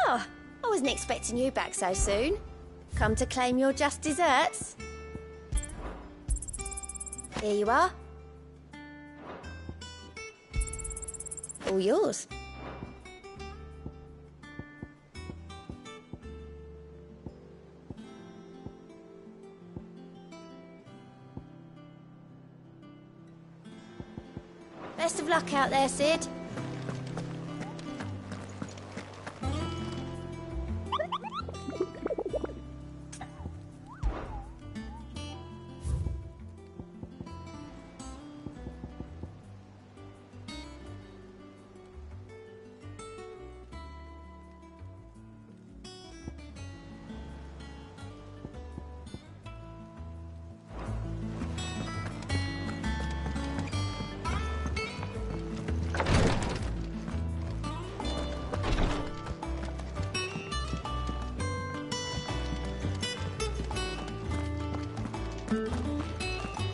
Oh, I wasn't expecting you back so soon. Come to claim your just desserts? Here you are. All yours. Best of luck out there, Sid.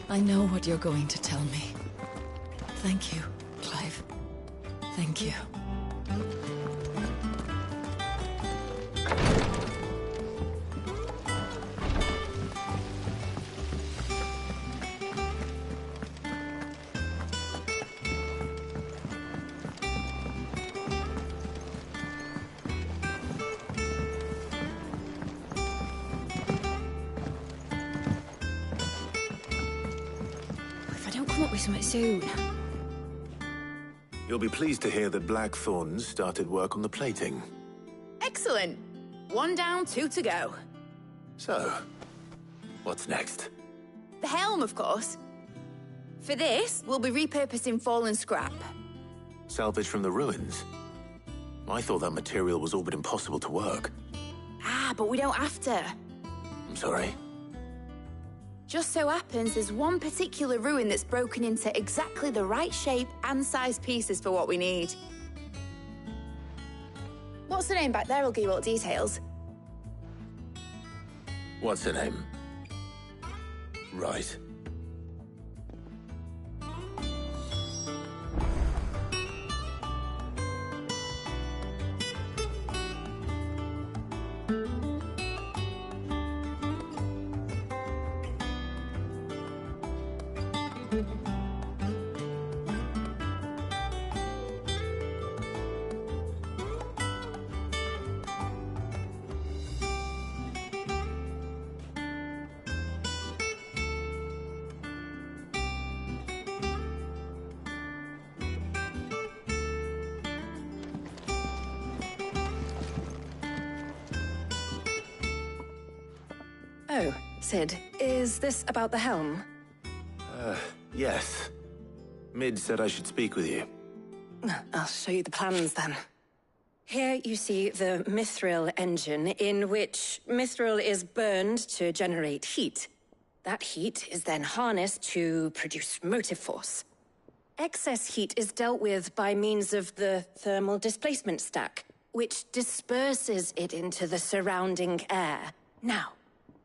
I know what you're going to tell me. Thank you, Clive. Thank you. come up with something soon. You'll be pleased to hear that Blackthorn's started work on the plating. Excellent. 1 down, 2 to go. So, what's next? The helm, of course. For this, we'll be repurposing fallen scrap. Salvage from the ruins? I thought that material was all but impossible to work. Ah, but we don't have to. I'm sorry. Just so happens there's one particular ruin that's broken into exactly the right shape and size pieces for what we need. What's the name back there? I'll give you all the details. What's her name? Right. Oh, Sid, is this about the helm? Yes. Mid said I should speak with you. I'll show you the plans then. Here you see the mithril engine, in which mithril is burned to generate heat. That heat is then harnessed to produce motive force. Excess heat is dealt with by means of the thermal displacement stack, which disperses it into the surrounding air. Now,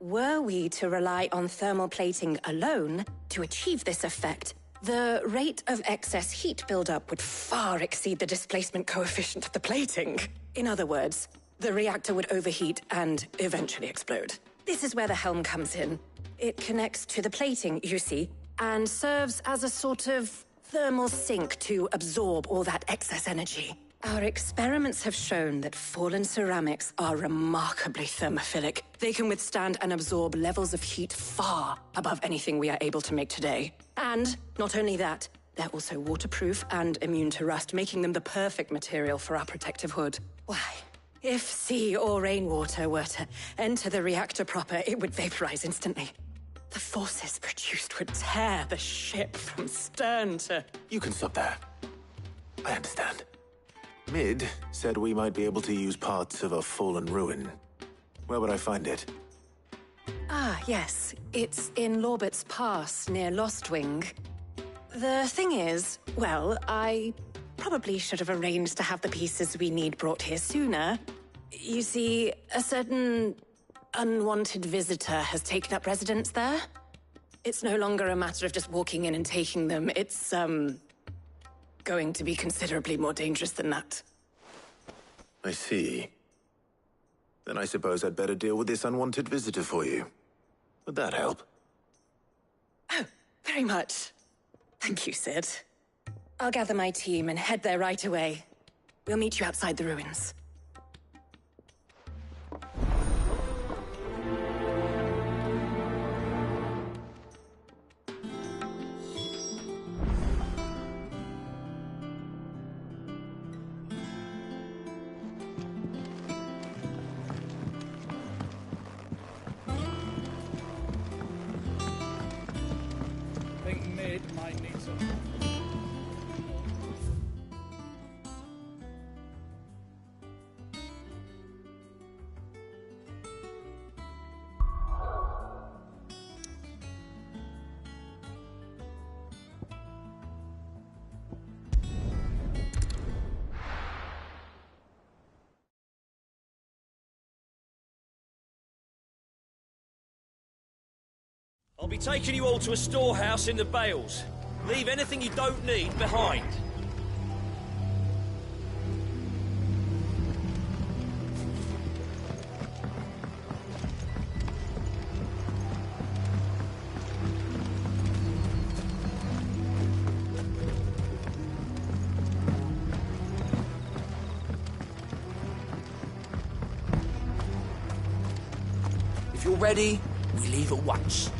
were we to rely on thermal plating alone to achieve this effect, the rate of excess heat buildup would far exceed the displacement coefficient of the plating. In other words, the reactor would overheat and eventually explode. This is where the helm comes in. It connects to the plating, you see, and serves as a sort of thermal sink to absorb all that excess energy. Our experiments have shown that fallen ceramics are remarkably thermophilic. They can withstand and absorb levels of heat far above anything we are able to make today. And not only that, they're also waterproof and immune to rust, making them the perfect material for our protective hood. Why, if sea or rainwater were to enter the reactor proper, it would vaporize instantly. The forces produced would tear the ship from stern to... You can stop there. I understand. Mid said we might be able to use parts of a fallen ruin. Where would I find it? Ah, yes. It's in Lorbert's Pass, near Lostwing. The thing is, well, I probably should have arranged to have the pieces we need brought here sooner. You see, a certain unwanted visitor has taken up residence there. It's no longer a matter of just walking in and taking them. It's, going to be considerably more dangerous than that. I see. Then I suppose I'd better deal with this unwanted visitor for you. Would that help? Oh, very much. Thank you, Sid. I'll gather my team and head there right away. We'll meet you outside the ruins. I'll be taking you all to a storehouse in the Bales. Leave anything you don't need behind. If you're ready, we leave at once.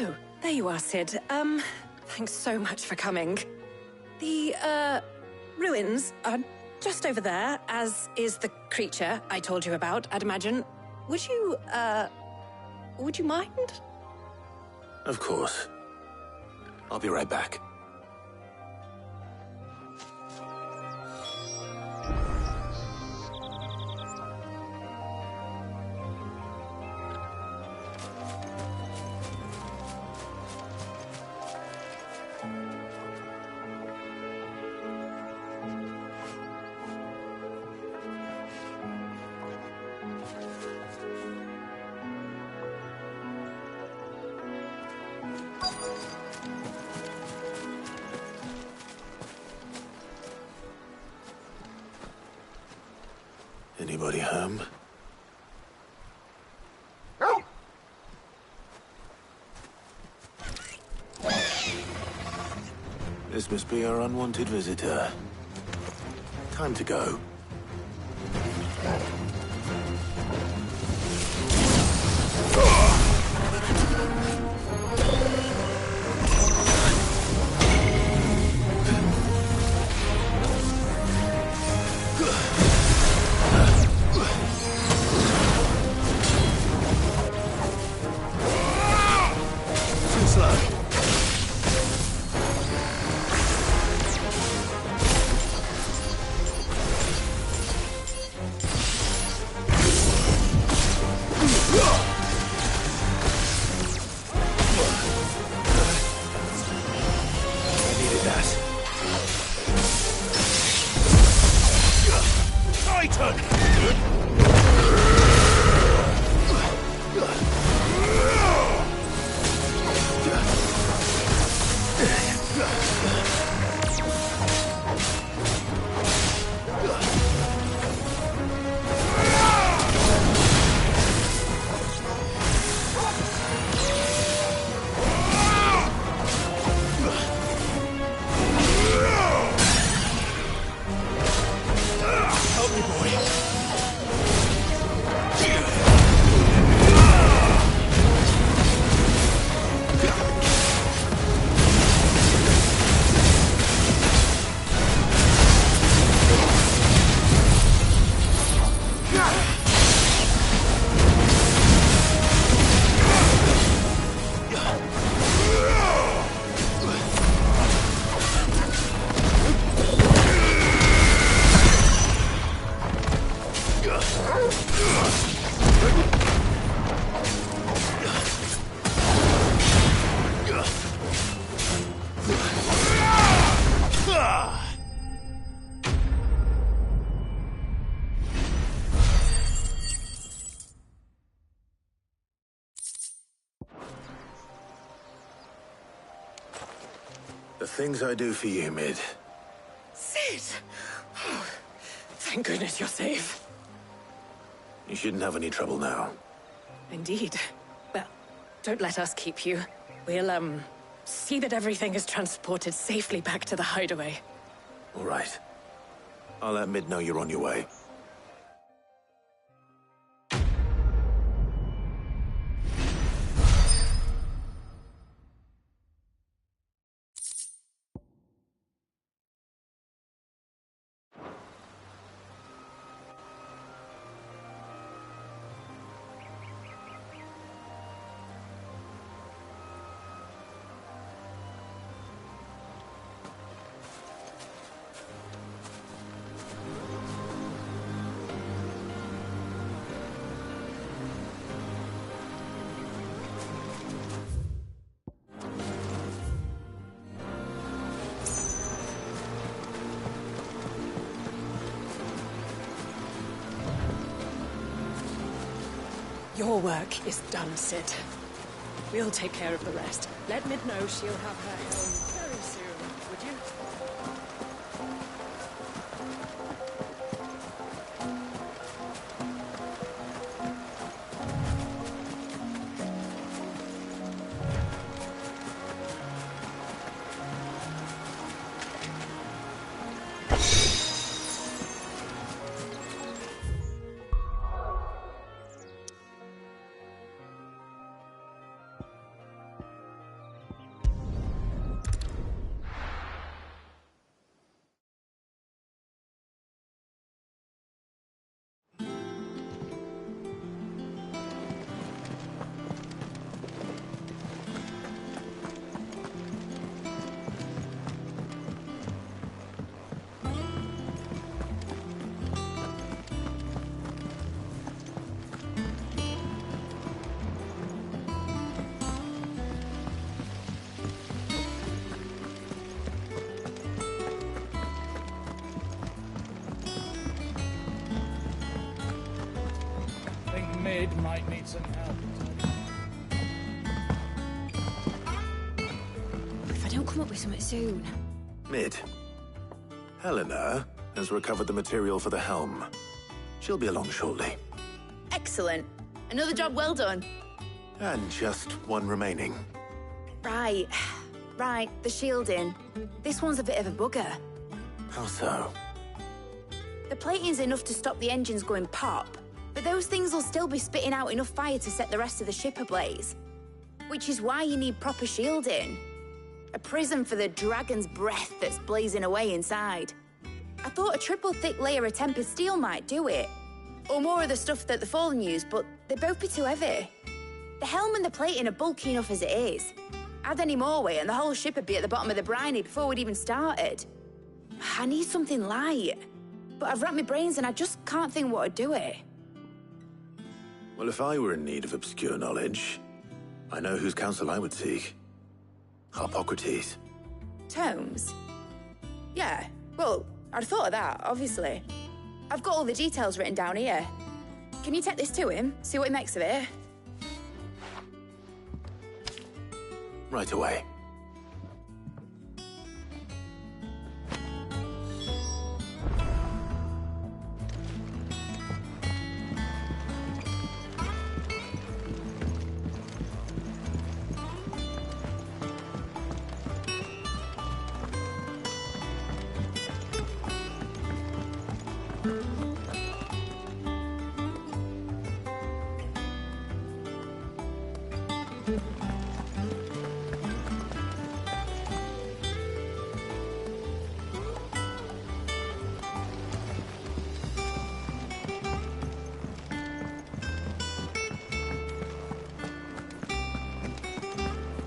Oh, there you are, Sid. Thanks so much for coming. The, ruins are just over there, as is the creature I told you about, I'd imagine. Would you mind? Of course. I'll be right back. Anybody home? This must be our unwanted visitor. Time to go. The things I do for you, Mid. Sid! Oh, thank goodness you're safe. You shouldn't have any trouble now. Indeed. Well, don't let us keep you. We'll, see that everything is transported safely back to the hideaway. All right. I'll let Mid know you're on your way. Your work is done, Sid. We'll take care of the rest. Let Mid know she'll have her helm very soon, would you? Mid might need some help. If I don't come up with something soon. Mid. Helena has recovered the material for the helm. She'll be along shortly. Excellent. Another job well done. And just one remaining. Right. Right, the shielding. This one's a bit of a bugger. How so? The plating's enough to stop the engines going pop, but those things will still be spitting out enough fire to set the rest of the ship ablaze. Which is why you need proper shielding. A prism for the dragon's breath that's blazing away inside. I thought a triple thick layer of tempered steel might do it. Or more of the stuff that the Fallen use, but they'd both be too heavy. The helm and the plating are bulky enough as it is. Add any more weight and the whole ship would be at the bottom of the briny before we'd even started. I need something light. But I've racked my brains and I just can't think what would do it. Well, if I were in need of obscure knowledge, I know whose counsel I would seek. Harpocrates. Tomes? Yeah, well, I'd thought of that, obviously. I've got all the details written down here. Can you take this to him, see what he makes of it? Right away.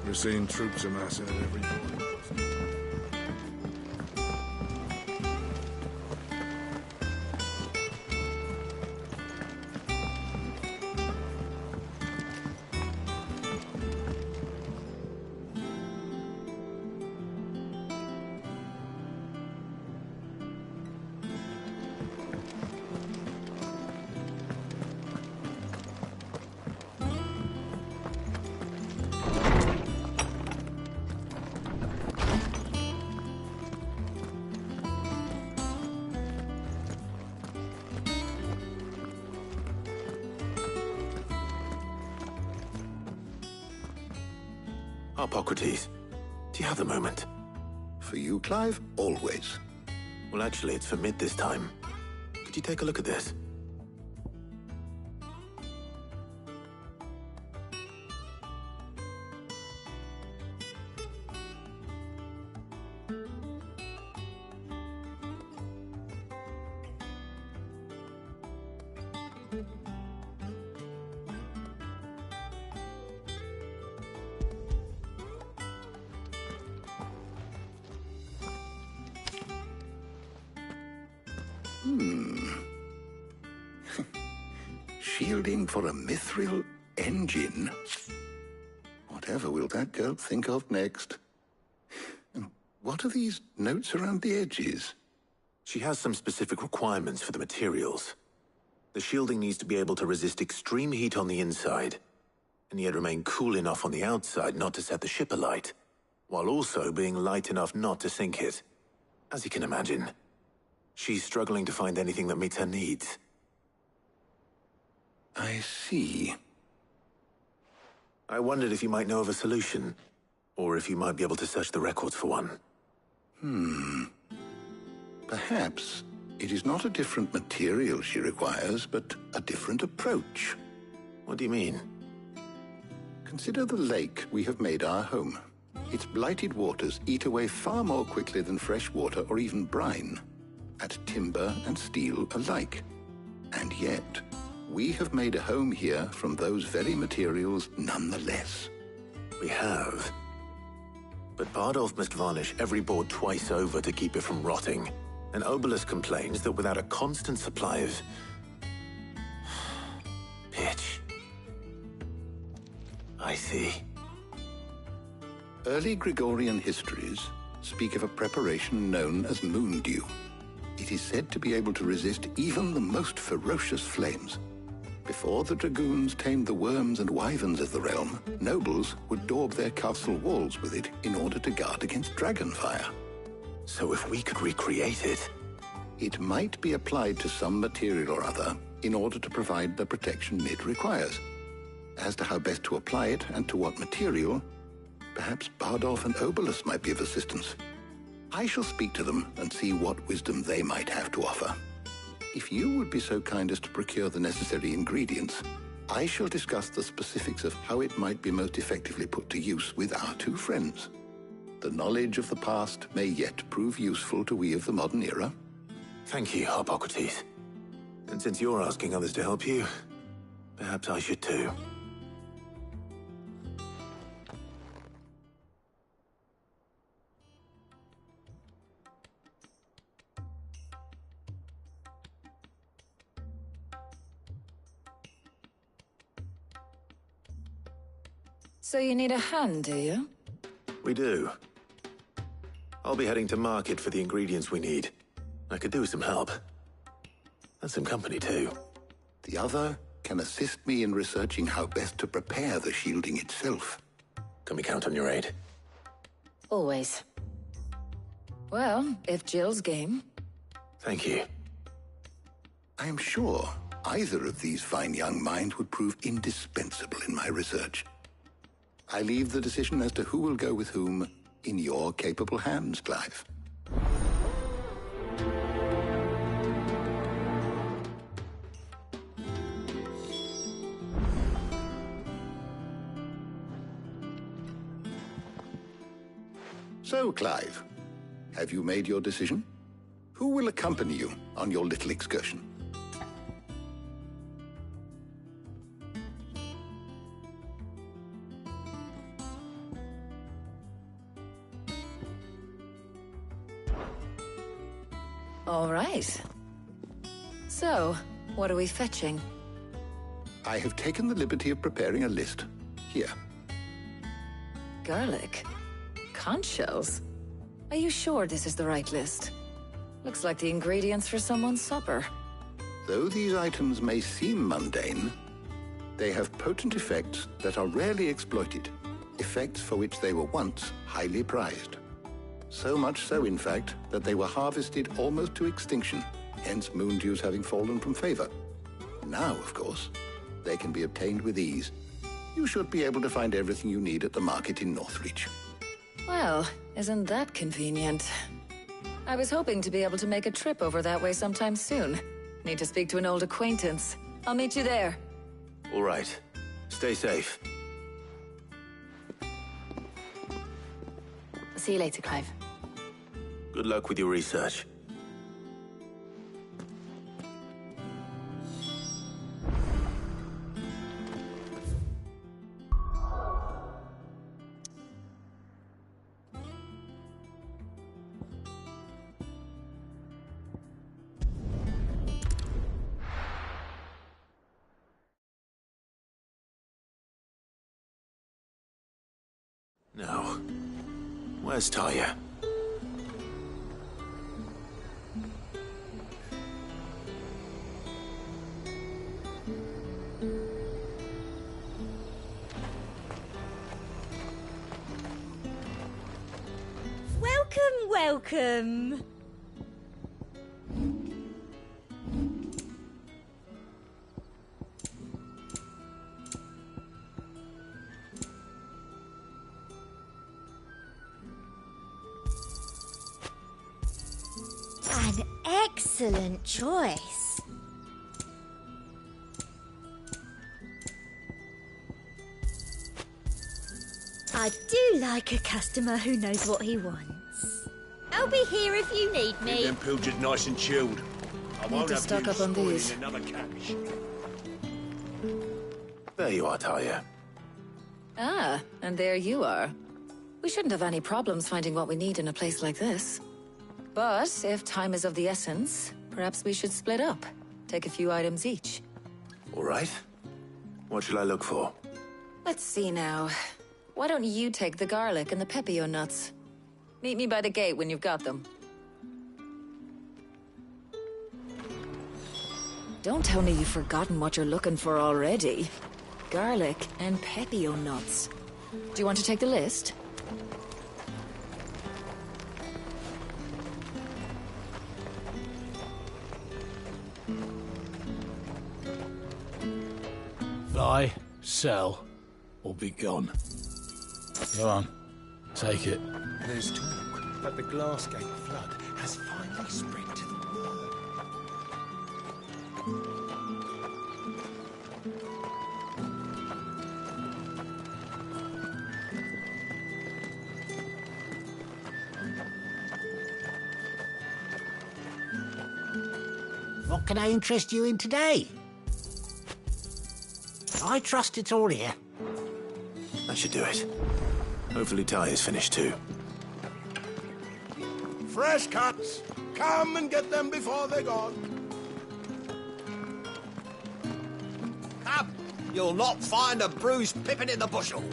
We're seeing troops amassing at every border crossing. Harpocrates, do you have a moment? For you, Clive, always. Well, actually, it's for Mid this time. Could you take a look at this? Shielding for a mithril engine? Whatever will that girl think of next? And what are these notes around the edges? She has some specific requirements for the materials. The shielding needs to be able to resist extreme heat on the inside, and yet remain cool enough on the outside not to set the ship alight, while also being light enough not to sink it. As you can imagine, she's struggling to find anything that meets her needs. I see. I wondered if you might know of a solution, or if you might be able to search the records for one. Perhaps it is not a different material she requires, but a different approach. What do you mean? Consider the lake we have made our home. Its blighted waters eat away far more quickly than fresh water or even brine, at timber and steel alike. And yet, we have made a home here from those very materials nonetheless. We have. But Bardolph must varnish every board twice over to keep it from rotting. And Obelisk complains that without a constant supply of pitch. I see. Early Gregorian histories speak of a preparation known as moon dew. It is said to be able to resist even the most ferocious flames. Before the dragoons tamed the worms and wyverns of the realm, nobles would daub their castle walls with it in order to guard against dragon fire. So if we could recreate it... It might be applied to some material or other in order to provide the protection Mid requires. As to how best to apply it and to what material, perhaps Bardolph and Obolus might be of assistance. I shall speak to them and see what wisdom they might have to offer. If you would be so kind as to procure the necessary ingredients, I shall discuss the specifics of how it might be most effectively put to use with our two friends. The knowledge of the past may yet prove useful to we of the modern era. Thank you, Hippocrates. And since you're asking others to help you, perhaps I should too. So you need a hand, do you? We do. I'll be heading to market for the ingredients we need. I could do with some help. And some company, too. The other can assist me in researching how best to prepare the shielding itself. Can we count on your aid? Always. Well, if Jill's game. Thank you. I am sure either of these fine young minds would prove indispensable in my research. I leave the decision as to who will go with whom in your capable hands, Clive. So, Clive, have you made your decision? Who will accompany you on your little excursion? All right. So, what are we fetching? I have taken the liberty of preparing a list. Here. Garlic? Conch shells? Are you sure this is the right list? Looks like the ingredients for someone's supper. Though these items may seem mundane, they have potent effects that are rarely exploited, effects for which they were once highly prized. So much so, in fact, that they were harvested almost to extinction, hence moon dews having fallen from favor. Now, of course, they can be obtained with ease. You should be able to find everything you need at the market in Northreach. Well, isn't that convenient? I was hoping to be able to make a trip over that way sometime soon. Need to speak to an old acquaintance. I'll meet you there. All right. Stay safe. See you later, Clive. Good luck with your research. Now, where's Talia? Welcome, welcome. An excellent choice. I do like a customer who knows what he wants. I'll be here if you need me. Keep them pilchards nice and chilled. I won't to have stock you up on spoiling these. another cabbage. There you are, Talia. Ah, and there you are. We shouldn't have any problems finding what we need in a place like this. But if time is of the essence, perhaps we should split up. Take a few items each. All right. What shall I look for? Let's see now. Why don't you take the garlic and the pepio nuts? Meet me by the gate when you've got them. Don't tell me you've forgotten what you're looking for already. Garlic and pepio nuts. Do you want to take the list? Buy, sell, or be gone. Go on, take it. There's talk that the Glassgate flood has finally spread to the world. What can I interest you in today? I trust it's all here. That should do it. Hopefully Ty is finished too. Fresh cuts! Come and get them before they're gone. Come! You'll not find a bruised pippin in the bushel.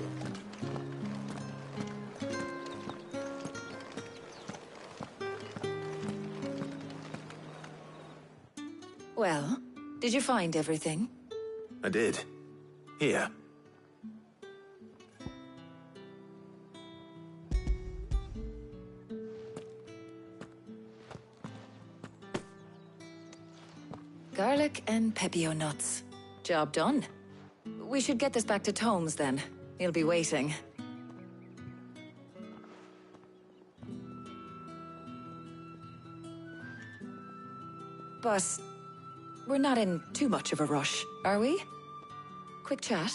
Well, did you find everything? I did. Here. Garlic and pepio nuts. Job done. We should get this back to Tomes then. He'll be waiting. But we're not in too much of a rush, are we? Quick chat.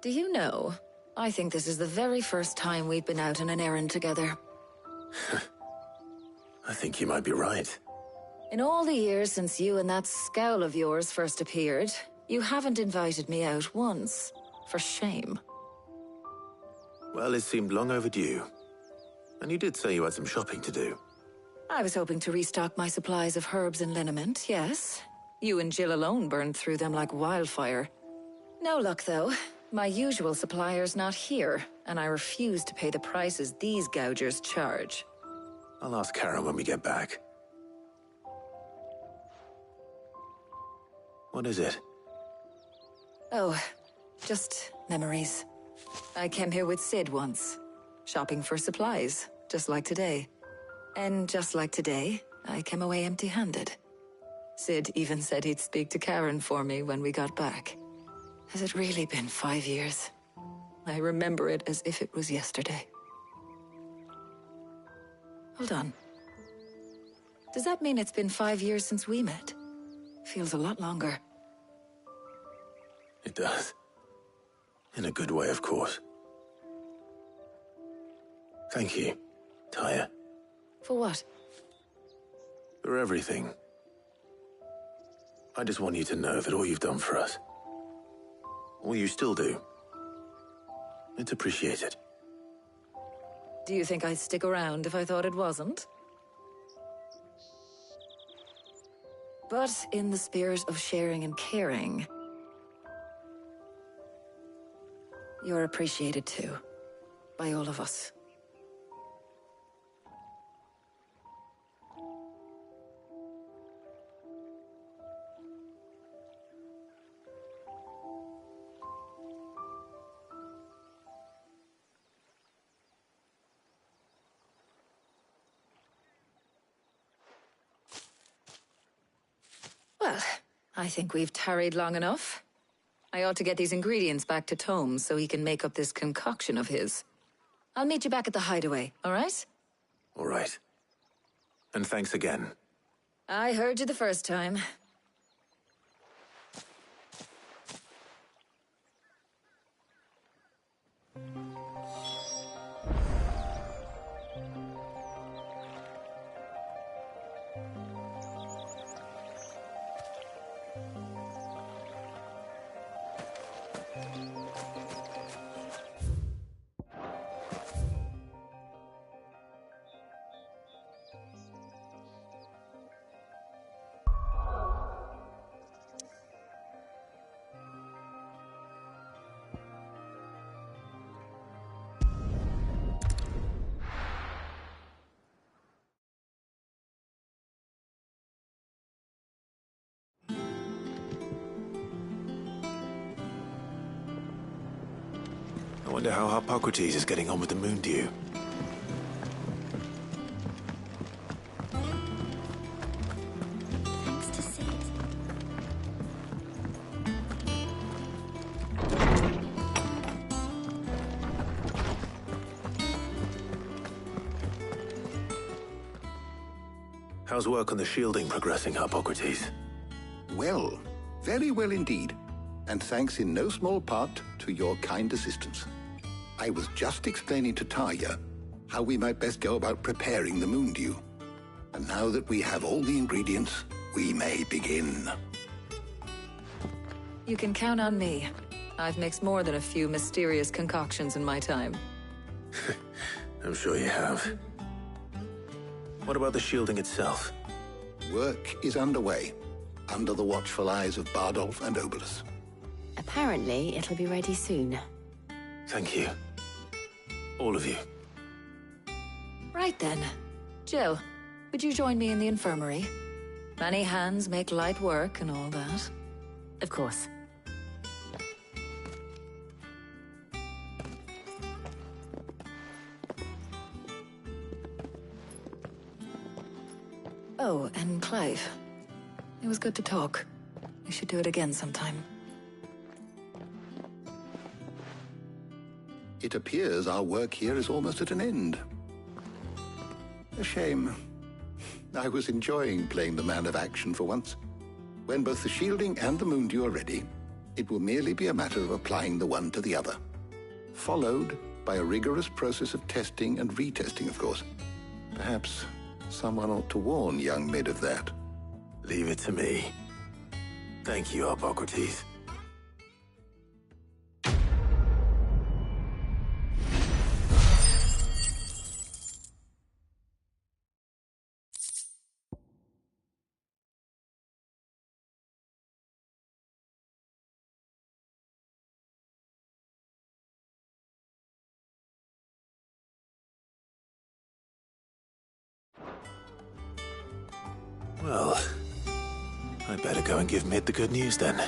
Do you know, I think this is the very first time we've been out on an errand together. I think you might be right. In all the years since you and that scowl of yours first appeared, you haven't invited me out once. For shame. Well, it seemed long overdue. And you did say you had some shopping to do. I was hoping to restock my supplies of herbs and liniment, yes. You and Jill alone burned through them like wildfire. No luck, though. My usual supplier's not here, and I refuse to pay the prices these gougers charge. I'll ask Karen when we get back. What is it? Oh, just memories. I came here with Sid once, shopping for supplies, just like today. And just like today, I came away empty-handed. Sid even said he'd speak to Karen for me when we got back. Has it really been 5 years? I remember it as if it was yesterday. Hold on. Does that mean it's been 5 years since we met? Feels a lot longer. It does. In a good way, of course. Thank you, Tyre. For what? For everything. I just want you to know that all you've done for us, all you still do, it's appreciated. Do you think I'd stick around if I thought it wasn't? But in the spirit of sharing and caring, you're appreciated too, by all of us. Well, I think we've tarried long enough. I ought to get these ingredients back to Tomes so he can make up this concoction of his. I'll meet you back at the hideaway, all right? All right. And thanks again. I heard you the first time. I wonder how Hippocrates is getting on with the moon dew. Thanks to Sid. How's work on the shielding progressing, Hippocrates? Well, very well indeed. And thanks in no small part to your kind assistance. I was just explaining to Tarja how we might best go about preparing the moon dew. And now that we have all the ingredients, we may begin. You can count on me. I've mixed more than a few mysterious concoctions in my time. I'm sure you have. What about the shielding itself? Work is underway, under the watchful eyes of Bardolph and Obolus. Apparently, it'll be ready soon. Thank you. All of you. Right then. Jill, would you join me in the infirmary? Many hands make light work and all that. Of course. Oh, and Clive. It was good to talk. We should do it again sometime. It appears our work here is almost at an end. A shame. I was enjoying playing the man of action for once. When both the shielding and the moon dew are ready, it will merely be a matter of applying the one to the other. Followed by a rigorous process of testing and retesting, of course. Perhaps someone ought to warn young Mid of that. Leave it to me. Thank you, Hippocrates. Well, I'd better go and give Mid the good news then.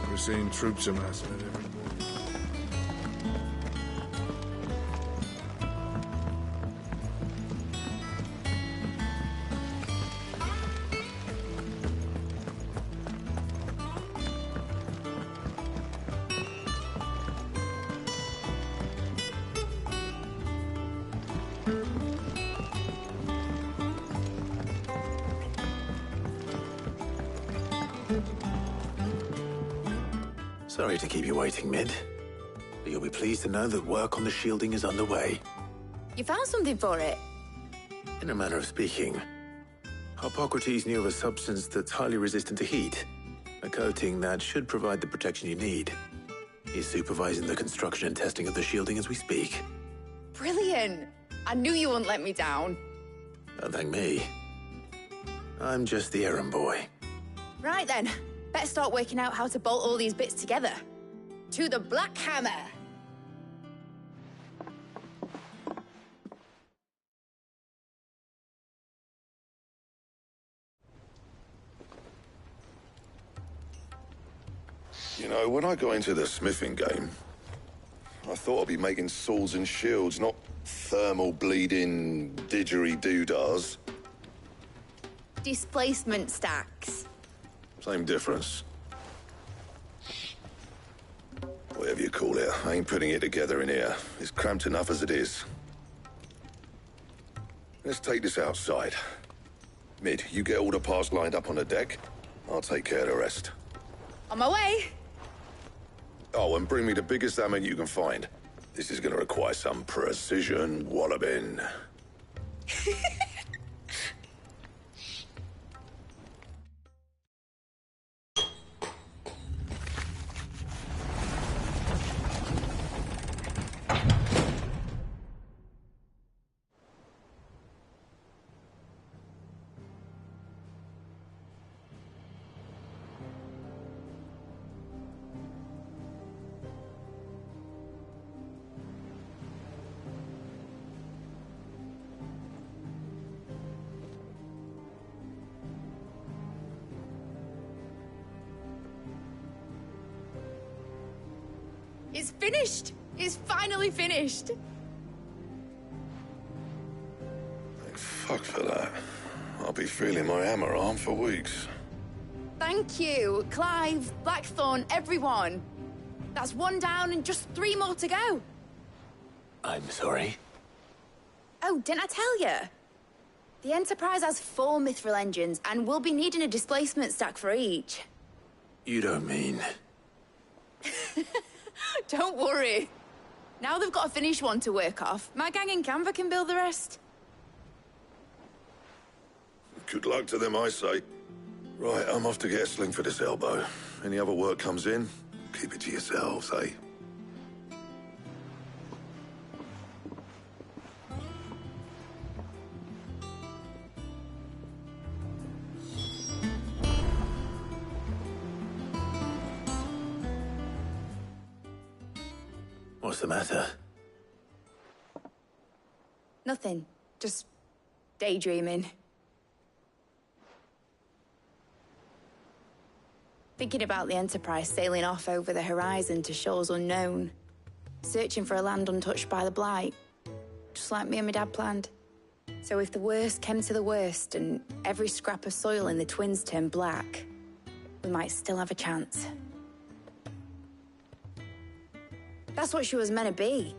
We're seeing troops amassing at every point. Sorry to keep you waiting, Mid. But you'll be pleased to know that work on the shielding is underway. You found something for it? In a manner of speaking, Hippocrates knew of a substance that's highly resistant to heat. A coating that should provide the protection you need. He's supervising the construction and testing of the shielding as we speak. Brilliant! I knew you wouldn't let me down. Don't thank me. I'm just the errand boy. Right then, better start working out how to bolt all these bits together. To the Black Hammer! You know, when I got into the smithing game, I thought I'd be making swords and shields, not thermal bleeding didgeridoo-dahs. Displacement stacks. Same difference. Whatever you call it, I ain't putting it together in here. It's cramped enough as it is. Let's take this outside. Mid, you get all the parts lined up on the deck. I'll take care of the rest. On my way! Oh, and bring me the biggest hammer you can find. This is gonna require some precision walloping. It's finished! It's finally finished! Thank fuck for that. I'll be feeling my hammer arm for weeks. Thank you, Clive, Blackthorn, everyone. That's one down and just 3 more to go. I'm sorry. Oh, didn't I tell you? The Enterprise has 4 mithril engines, and we'll be needing a displacement stack for each. You don't mean... Don't worry. Now they've got a finished one to work off. My gang in Canva can build the rest. Good luck to them, I say. Right, I'm off to get a sling for this elbow. Any other work comes in, keep it to yourselves, eh? What's the matter? Nothing. Just daydreaming. Thinking about the Enterprise sailing off over the horizon to shores unknown. Searching for a land untouched by the Blight. Just like me and my dad planned. So if the worst came to the worst and every scrap of soil in the Twins turned black, we might still have a chance. That's what she was meant to be.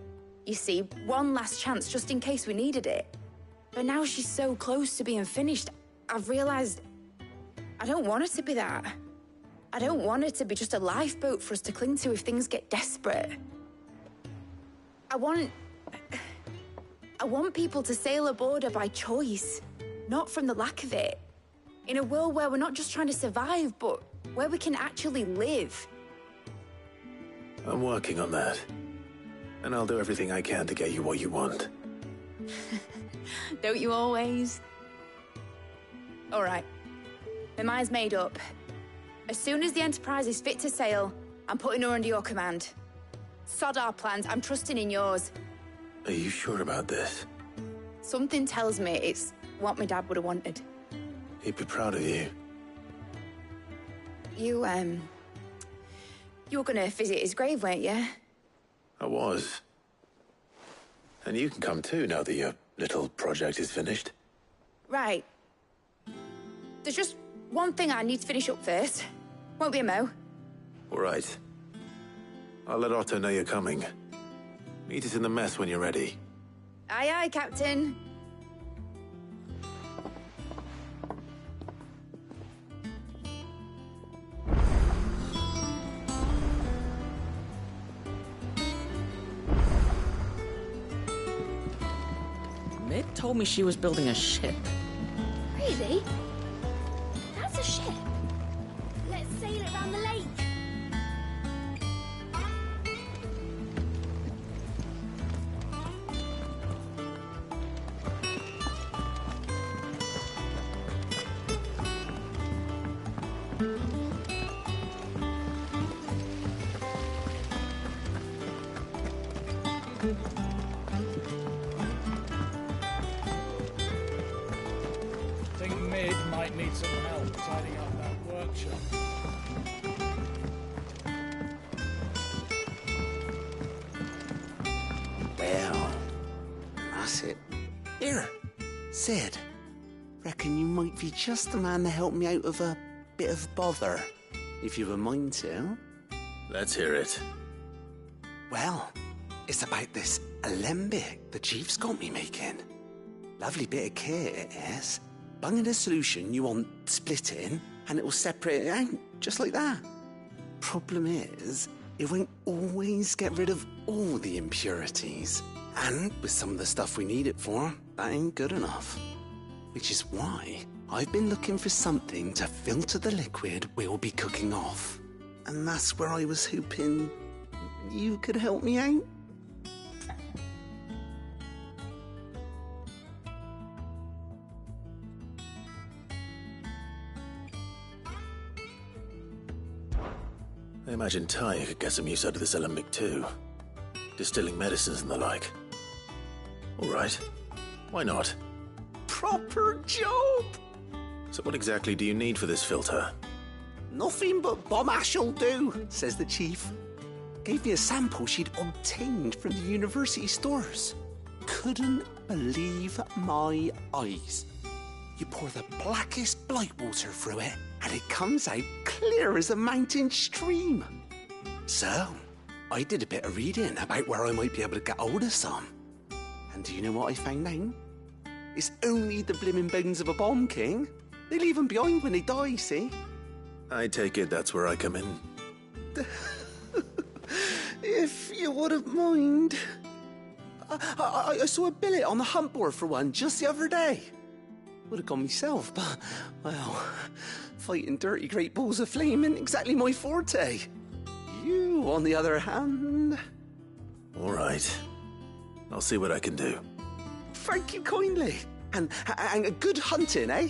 You see, one last chance just in case we needed it. But now she's so close to being finished, I've realized I don't want her to be that. I don't want her to be just a lifeboat for us to cling to if things get desperate. I want people to sail aboard her by choice, not from the lack of it. In a world where we're not just trying to survive, but where we can actually live. I'm working on that. And I'll do everything I can to get you what you want. Don't you always? All right. My mind's made up. As soon as the Enterprise is fit to sail, I'm putting her under your command. Sod our plans, I'm trusting in yours. Are you sure about this? Something tells me it's what my dad would have wanted. He'd be proud of you. You were gonna visit his grave, weren't you? I was. And you can come too now that your little project is finished. Right. There's just one thing I need to finish up first. Won't be a mo. All right. I'll let Otto know you're coming. Meet us in the mess when you're ready. Aye, aye, Captain. Mid told me she was building a ship. Really? That's a ship. Let's sail it around the lake. Think Mid might need some help tidying up that workshop. Well, that's it. Here, Sid. Reckon you might be just the man to help me out of a bit of bother, if you've a mind to. Let's hear it. Well, it's about this alembic the Chief's got me making. Lovely bit of kit it is. Bung in a solution you want splitting, and it will separate it out, just like that. Problem is, it won't always get rid of all the impurities. And with some of the stuff we need it for, that ain't good enough. Which is why I've been looking for something to filter the liquid we'll be cooking off. And that's where I was hoping you could help me out. I imagine Ty could get some use out of this alembic too. Distilling medicines and the like. All right. Why not? Proper job! So what exactly do you need for this filter? Nothing but bomb ash'll do, says the chief. Gave me a sample she'd obtained from the university stores. Couldn't believe my eyes. You pour the blackest blight water through it, and it comes out clear as a mountain stream. So, I did a bit of reading about where I might be able to get hold of some. And do you know what I found out? It's only the blimmin' bones of a bomb king. They leave them behind when they die, see? I take it that's where I come in. If you wouldn't mind. I saw a billet on the hunt board for one just the other day. Would have gone myself, but, well, fighting dirty great balls of flame isn't exactly my forte. You, on the other hand... All right. I'll see what I can do. Thank you kindly. And good hunting, eh?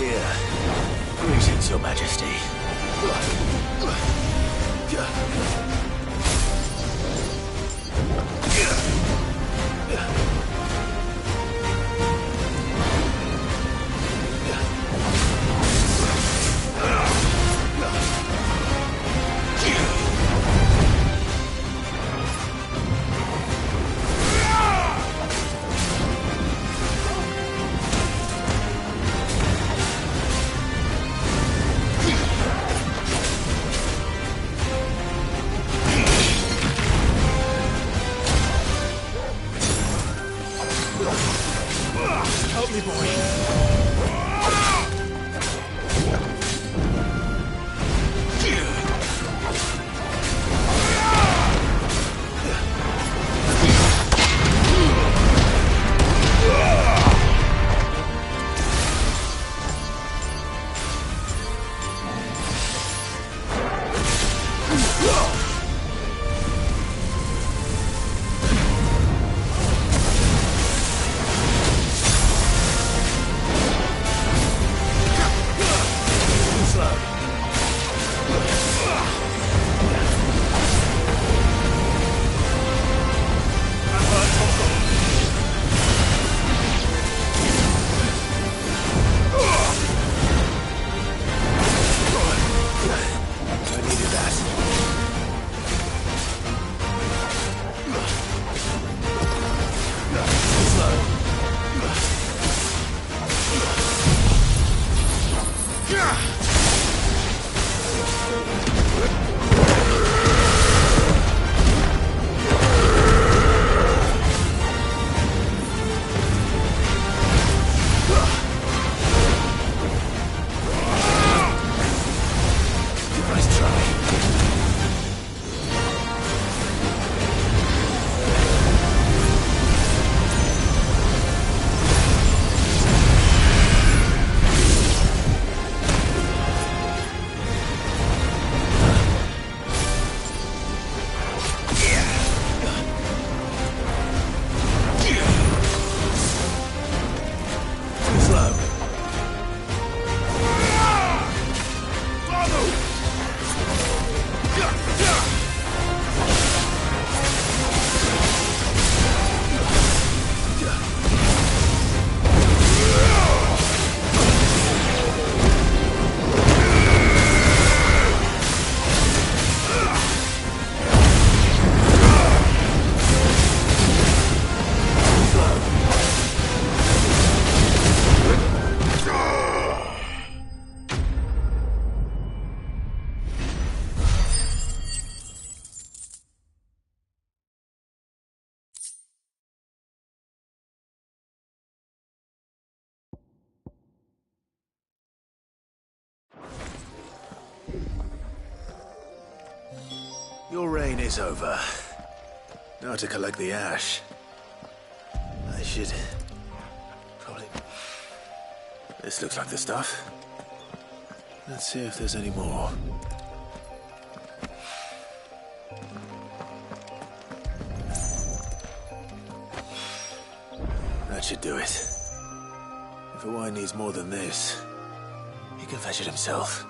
Here. Greetings, Your Majesty. Your reign is over. Now to collect the ash. I should... probably... This looks like the stuff. Let's see if there's any more. That should do it. If a wine needs more than this, he can fetch it himself.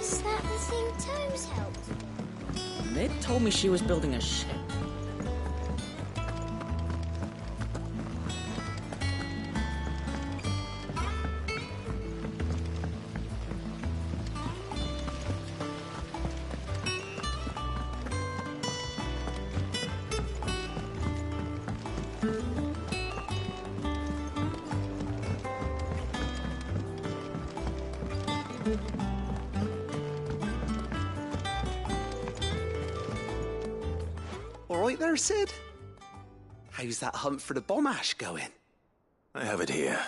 Is that the thing Tomes helped? Mid told me she was building a ship. All right there, Sid? How's that hunt for the bomb ash going? I have it here.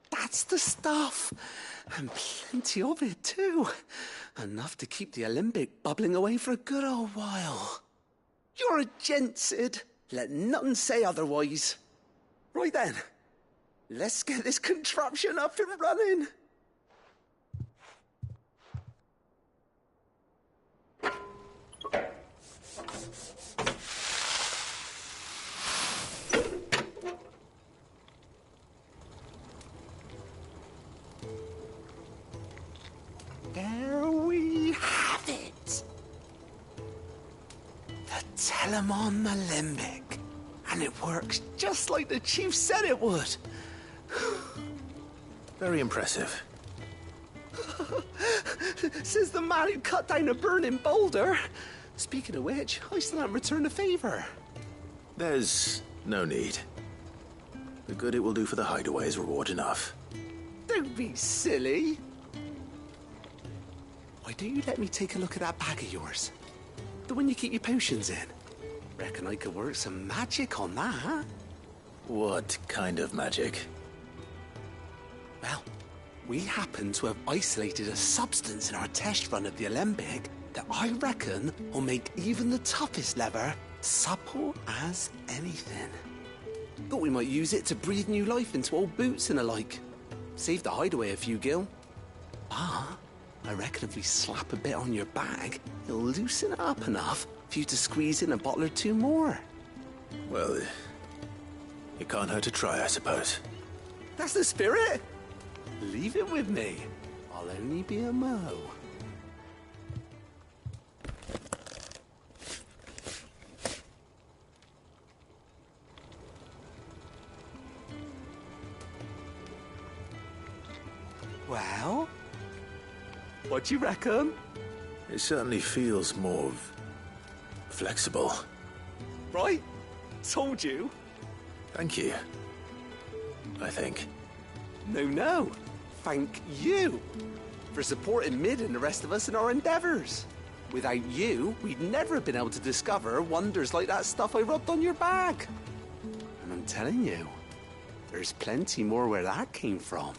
That's the stuff. And plenty of it, too. Enough to keep the Olympic bubbling away for a good old while. You're a gent, Sid. Let nothing say otherwise. Right then. Let's get this contraption up and running. There we have Telemon Malembic. And it works just like the chief said it would. Very impressive. Says the man who cut down a burning boulder. Speaking of which, I still haven't returned the favor. There's no need. The good it will do for the hideaway is reward enough. Don't be silly. Why don't you let me take a look at that bag of yours? The one you keep your potions in. Reckon I could work some magic on that. What kind of magic? Well, we happen to have isolated a substance in our test run of the Alembic that I reckon will make even the toughest leather supple as anything. Thought we might use it to breathe new life into old boots and the like. Save the hideaway a few gil. Ah, I reckon if we slap a bit on your bag, it'll loosen it up enough for you to squeeze in a bottle or two more. Well, it can't hurt to try, I suppose. That's the spirit. Leave it with me. I'll only be a mo. Well, what do you reckon? It certainly feels more flexible. Right? Told you. Thank you. I think. No. Thank you for supporting Mid and the rest of us in our endeavors. Without you, we'd never have been able to discover wonders like that stuff I rubbed on your bag. And I'm telling you, there's plenty more where that came from.